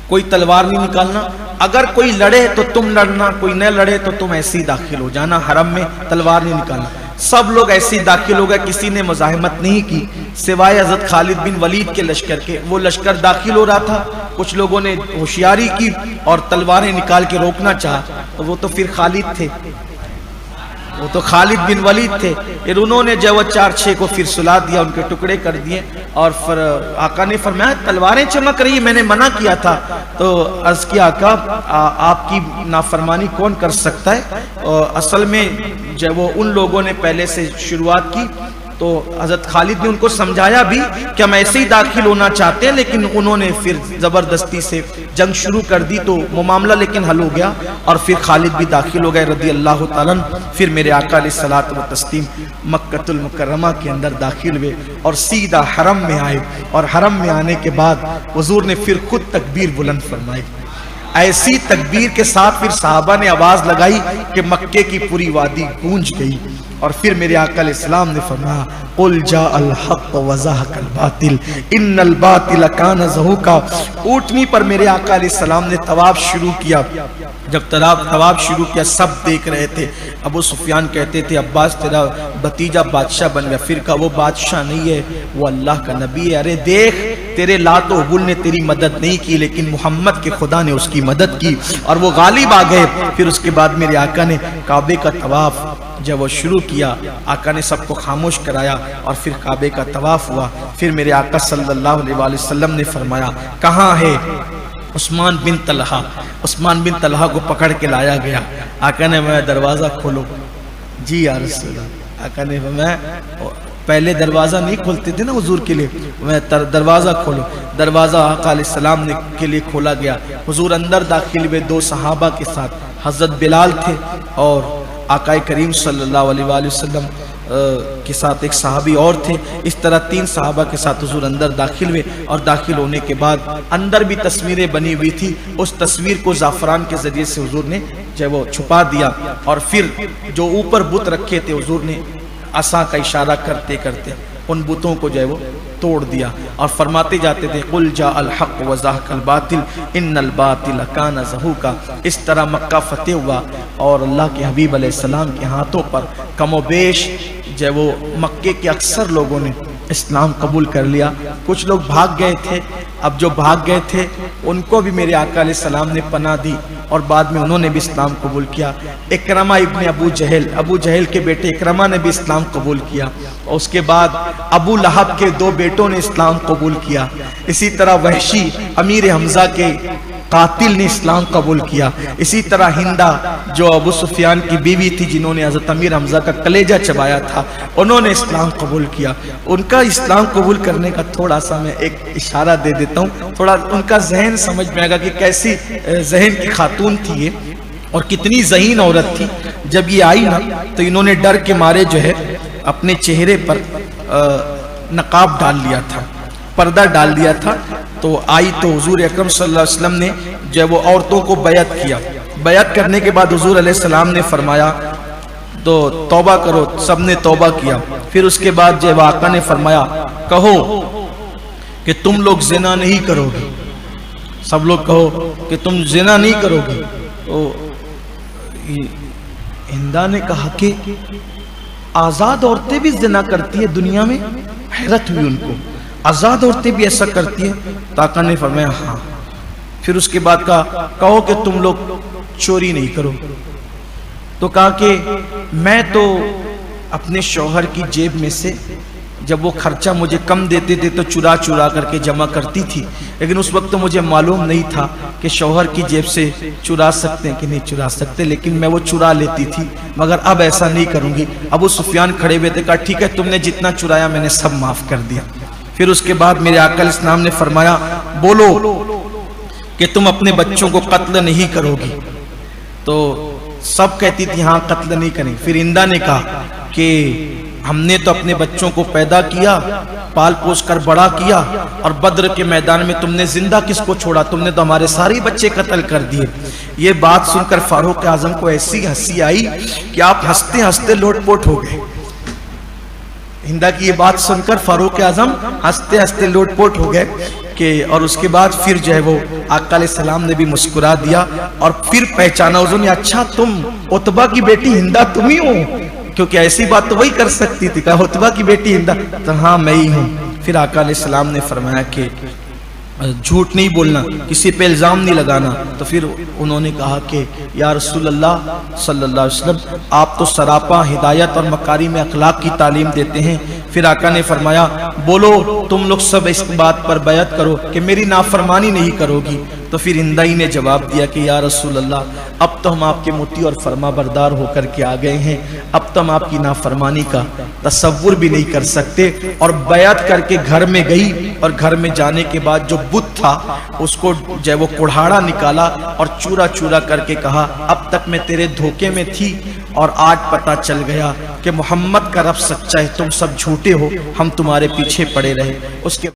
کوئی تلوار نہیں نکالنا. اگر کوئی لڑے تو تم لڑنا، کوئی نہ لڑے تو تم ایسے ہی داخل ہو جانا، حرم میں تلوار نہیں نکالنا. سب لوگ ایسے ہی داخل ہو گئے، کسی نے مزاحمت نہیں کی سوائے حضرت خالد بن ولید کے لشکر کے. وہ لشکر داخل ہو رہا تھا، کچھ لوگوں نے ہوشیاری کی اور تلواریں نکال کے روکنا چاہا، تو وہ تو پھر خالد تھے، وہ تو خالد بن ولید تھے. پھر انہوں نے جو 4-6 کو پھر سلا دیا، ان کے ٹکڑے کر دیے. اور پھر آقا نے فرمایا تلواریں چمک رہی، میں نے منع کیا تھا. تو عرض کیا آقا آپ کی نافرمانی کون کر سکتا ہے؟ اصل میں جب وہ ان لوگوں نے پہلے سے شروعات کی تو حضرت خالد نے ان کو سمجھایا بھی کہ ہم ایسے ہی داخل ہونا چاہتے ہیں، لیکن انہوں نے پھر زبردستی سے جنگ شروع کر دی. تو وہ معاملہ لیکن حل ہو گیا اور پھر خالد بھی داخل ہو گئے رضی اللہ تعالیٰ. پھر میرے آقا علیہ الصلوۃ والتسلیم مکہ المکرمہ کے اندر داخل ہوئے اور سیدھا حرم میں آئے. اور حرم میں آنے کے بعد حضور نے پھر خود تکبیر بلند فرمائی. ایسی تکبیر کے ساتھ پھر صحابہ نے آواز لگائی کہ مکے کی پوری وادی گونج گئی. اور پھر میرے آقا علیہ السلام نے فرمایا قل جاء الحق وزهق الباطل ان الباطل كان زهوقا. اونٹنی پر میرے آقا علیہ السلام نے طواف شروع کیا. جب طواف شروع کیا سب دیکھ رہے تھے. ابو سفیان کہتے تھے عباس تیرا بھتیجا بادشاہ بن گیا. پھر کہا وہ بادشاہ نہیں ہے، وہ اللہ کا نبی ہے. ارے دیکھ تیرے لات و عبل نے تیری مدد نہیں کی، لیکن محمد کے خدا نے اس کی مدد کی اور وہ غالب آ گئے. پھر اس کے بعد میرے آقا نے کعبے کا طواف جب وہ شروع کیا، آقا نے سب کو خاموش کرایا اور پھر کعبے کا طواف ہوا. پھر میرے آقا صلی اللہ علیہ وسلم نے فرمایا کہاں ہے عثمان بن طلحہ؟ عثمان بن طلحہ کو پکڑ کے لایا گیا. آقا نے فرمایا دروازہ کھولو. جی یا رسول اللہ. آقا نے فرمایا پہلے دروازہ نہیں کھولتے تھے نا حضور کے لیے، میں دروازہ کھولو. دروازہ آقا علیہ السلام کے لیے کھولا گیا. حضور اندر داخل ہوئے 2 صحابہ کے ساتھ. حضرت بلال تھے اور آقا کریم صلی اللہ علیہ وآلہ وسلم کے ساتھ ایک صحابی اور تھے. اس طرح 3 صحابہ کے ساتھ حضور اندر داخل ہوئے. اور داخل ہونے کے بعد اندر بھی تصویریں بنی ہوئی تھی، اس تصویر کو زعفران کے ذریعے سے حضور نے جو وہ چھپا دیا. اور پھر جو اوپر بت رکھے تھے حضور نے عصا کا اشارہ کرتے کرتے ان بتوں کو جو ہے وہ توڑ دیا اور فرماتے جاتے تھے قل جاء الحق وزهق الباطل ان الباطل كان زهوقا. اس طرح مکہ فتح ہوا اور اللہ کے حبیب علیہ السلام کے ہاتھوں پر کم و بیش جو وہ مکے کے اکثر لوگوں نے اسلام قبول کر لیا۔ کچھ لوگ بھاگ گئے تھے، اب جو بھاگ گئے تھے ان کو بھی میرے آقا علیہ السلام نے پناہ دی اور بعد میں انہوں نے بھی اسلام قبول کیا۔ اکرمہ ابن ابو جہل کے بیٹے اکرمہ نے بھی اسلام قبول کیا، اور اس کے بعد ابو لہب کے 2 بیٹوں نے اسلام قبول کیا۔ اسی طرح وحشی امیر حمزہ کے قاتل نے اسلام قبول کیا۔ اسی طرح ہندا جو ابو سفیان کی بیوی تھی جنہوں نے حضرت امیر حمزہ کا کلیجہ چبایا تھا، انہوں نے اسلام قبول کیا۔ ان کا اسلام قبول کرنے کا تھوڑا سا میں ایک اشارہ دے دیتا ہوں، تھوڑا ان کا ذہن سمجھ میں آئے گا کہ کیسی ذہن کی خاتون تھی یہ اور کتنی ذہین عورت تھی۔ جب یہ آئی نا تو انہوں نے ڈر کے مارے جو ہے اپنے چہرے پر نقاب ڈال لیا تھا، پردہ ڈال دیا تھا۔ تو آئی تو حضور اکرم صلی اللہ علیہ وسلم نے جو وہ عورتوں کو بیعت کیا۔ بیعت کرنے کے بعد حضور علیہ السلام نے فرمایا تو توبہ کرو، سب نے توبہ کیا۔ پھر اس کے بعد جو آقا نے فرمایا کہو کہ تم لوگ زنا نہیں کرو گے، سب لوگ کہو کہ تم زنا نہیں کرو گے۔ تو ہندا نے کہا کہ آزاد عورتیں بھی زنا کرتی ہے دنیا میں؟ حیرت ہوئی ان کو، آزاد عورتیں بھی ایسا کرتی ہیں؟ تو آقا نے فرمایا ہاں۔ پھر اس کے بعد کہو کہ تم لوگ چوری نہیں کرو۔ تو کہا کہ میں تو اپنے شوہر کی جیب میں سے جب وہ خرچہ مجھے کم دیتے تھے تو چرا چرا کر کے جمع کرتی تھی، لیکن اس وقت تو مجھے معلوم نہیں تھا کہ شوہر کی جیب سے چرا سکتے ہیں کہ نہیں چرا سکتے، لیکن میں وہ چرا لیتی تھی، مگر اب ایسا نہیں کروں گی۔ ابو سفیان کھڑے ہوئے تھے، کہا ٹھیک ہے تم نے جتنا چرایا میں نے سب معاف کر دیا۔ پھر اس کے بعد میرے آقا علیہ السلام نے فرمایا بولو کہ تم اپنے بچوں کو قتل نہیں کرو گی؟ تو سب کہتی تھی ہاں قتل نہیں کریں۔ پھر ہندا نے کہا کہ ہم نے تو اپنے بچوں کو پیدا کیا، پال پوس کر بڑا کیا، اور بدر کے میدان میں تم نے زندہ کس کو چھوڑا؟ تم نے تو ہمارے سارے بچے قتل کر دیے۔ یہ بات سن کر فاروق اعظم کو ایسی ہنسی آئی کہ آپ ہنستے ہنستے لوٹ پوٹ ہو گئے۔ ہندا کی یہ بات سن کر فاروق اعظم ہنستے ہنستے لوٹ پوٹ ہو گئے کہ اور اس کے بعد پھر جو ہے وہ آقا علیہ السلام نے بھی مسکرا دیا اور پھر پہچانا حضور نے، اچھا تم عتبہ کی بیٹی ہندا تم ہی ہو؟ کیونکہ ایسی بات تو وہی کر سکتی تھی، کہا عتبہ کی بیٹی ہندا، تو ہاں میں ہی ہوں۔ پھر آقا علیہ السلام نے فرمایا کہ جھوٹ نہیں بولنا، کسی پہ الزام نہیں لگانا۔ تو پھر انہوں نے کہا کہ یا رسول اللہ صلی اللہ علیہ وسلم آپ تو سراپا ہدایت اور مکارم اخلاق کی تعلیم دیتے ہیں۔ پھر آقا نے فرمایا بولو تم لوگ سب اس بات پر بیعت کرو کہ میری نافرمانی نہیں کرو گی۔ تو پھر ہندائی نے جواب دیا کہ یا رسول اللہ اب تو ہم آپ کے مطیع اور فرما بردار ہو کر کے آ گئے ہیں، اب تو ہم آپ کی نافرمانی کا تصور بھی نہیں کر سکتے۔ اور بیعت کر کے گھر میں گئی، اور گھر میں جانے کے بعد جو بت تھا اس کو جو ہے وہ کڑھاڑا نکالا اور چورا چورا کر کے کہا اب تک میں تیرے دھوکے میں تھی اور آج پتا چل گیا کہ محمد کا رب سچا ہے، تم سب جھوٹے ہو، ہم تمہارے پیچھے پڑے رہے۔ اس کے